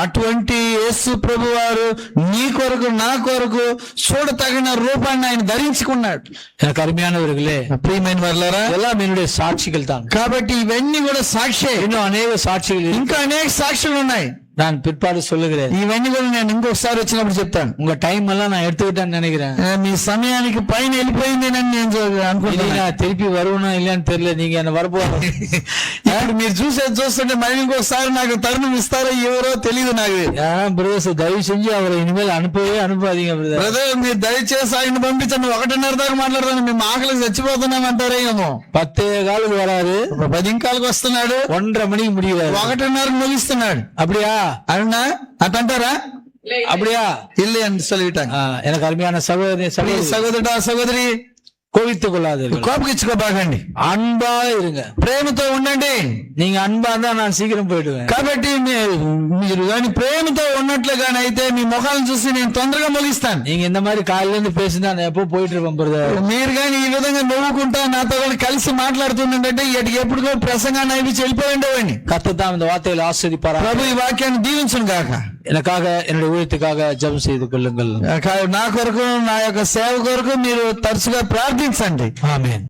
అటువంటి యేసు ప్రభు వారు నీ కొరకు నా కొరకు చూడతగిన రూపాన్ని ఆయన ధరించుకున్నాడు. எனக்கு அருமையானவர்களே, ప్రియమైన వారులారా, எல்லாம் என்னுடைய సాక్షిகள் தான். కాబట్టి ఇవన్నీ కూడా సాక్షి. இன்னும் அநேக సాక్షిகள், ఇంకా అనేక సాక్షులు ఉన్నాయి. நான் பிற்பாடு சொல்லுகிறேன். ఇవన్నీ కూడా నేను ఇంకొకసారి వచ్చినప్పుడు చెప్తాను. உங்க டைம் எல்லாம் நான் எடுத்துக்கிட்டேன்னு நினைக்கிறேன். మీ సమయానికి పైన వెళ్ళిపోయిందేనని నేను అనుకుంటున్నా. திருப்பி வருவனா இல்லையான்னு தெரியல, நீங்க என்ன வரப்போறோம். ఇప్పుడు మీరు చూస్తుంటే మరి ఇంకొకసారి నాకు తరుణం ఇస్తారో ఎవరో తెలియదు నాకు. బ్రదర్స్, దయவு செஞ்சு அவரை இனிமேல் అనుకోదீங்க బ్రదర్. మీరు దయచేసి ఆయన పంపించండి, 1:30 దాకా మాట్లాడతాను, మేము ఆకలికి చచ్చిపోతున్నామంటారే ఏమో. 10 காலுக்கு வராரு, 10 కాలకు వస్తున్నాడు, 1:30 மணிக்கு முடிவாரு, 1:30 ముగిస్తున్నాడు. அப்படியா? అవునా? అటంటారా? அப்படியா? இல்லை என்று சொல்லிவிட்டாங்க. எனக்கு அருமையான சகோதரி సహోదరుడా, సహోదరి, கோவித்துக் கொள்ளாதீர்கள், కోపగించుకోబాకండి, அன்பா இருங்க, ప్రేమతో ఉండండి. நீங்க అன்பா இருந்தா நான் సీக்கிరం పోయిடுவேன். కాబట్టి మీరు కానీ ప్రేమతో ఉన్నట్లుగానే అయితే మీ ముఖాలను చూసి నేను తొందరగా ముగిస్తాను. நீங்க இந்த மாதிரி காலையில இருந்து பேசினா நான் எப்போ போயிட்டு இருப்பேன் బ్రదర్. మీరు కానీ ఈ విధంగా నవ్వుకుంటా నాతో కానీ కలిసి మాట్లాడుతుండంటే ఎప్పటికో ప్రసంగాన్ని అయిపోయి వెళ్ళిపోయి ఉండేవాడిని. கர்த்தர் இந்த வார்த்தைகளை ஆசீர்வதிப்பாராக. ప్రభు ఈ వాక్యాన్ని దీవించును గాక. எனக்காக, என்னுடைய ஊழியத்துக்காக ஜெபம் செய்து கொள்ளுங்கள். నా కొరకు, నా యొక్క సేవ కొరకు మీరు తరచుగా ప్రార్థించండి. ஆமென்.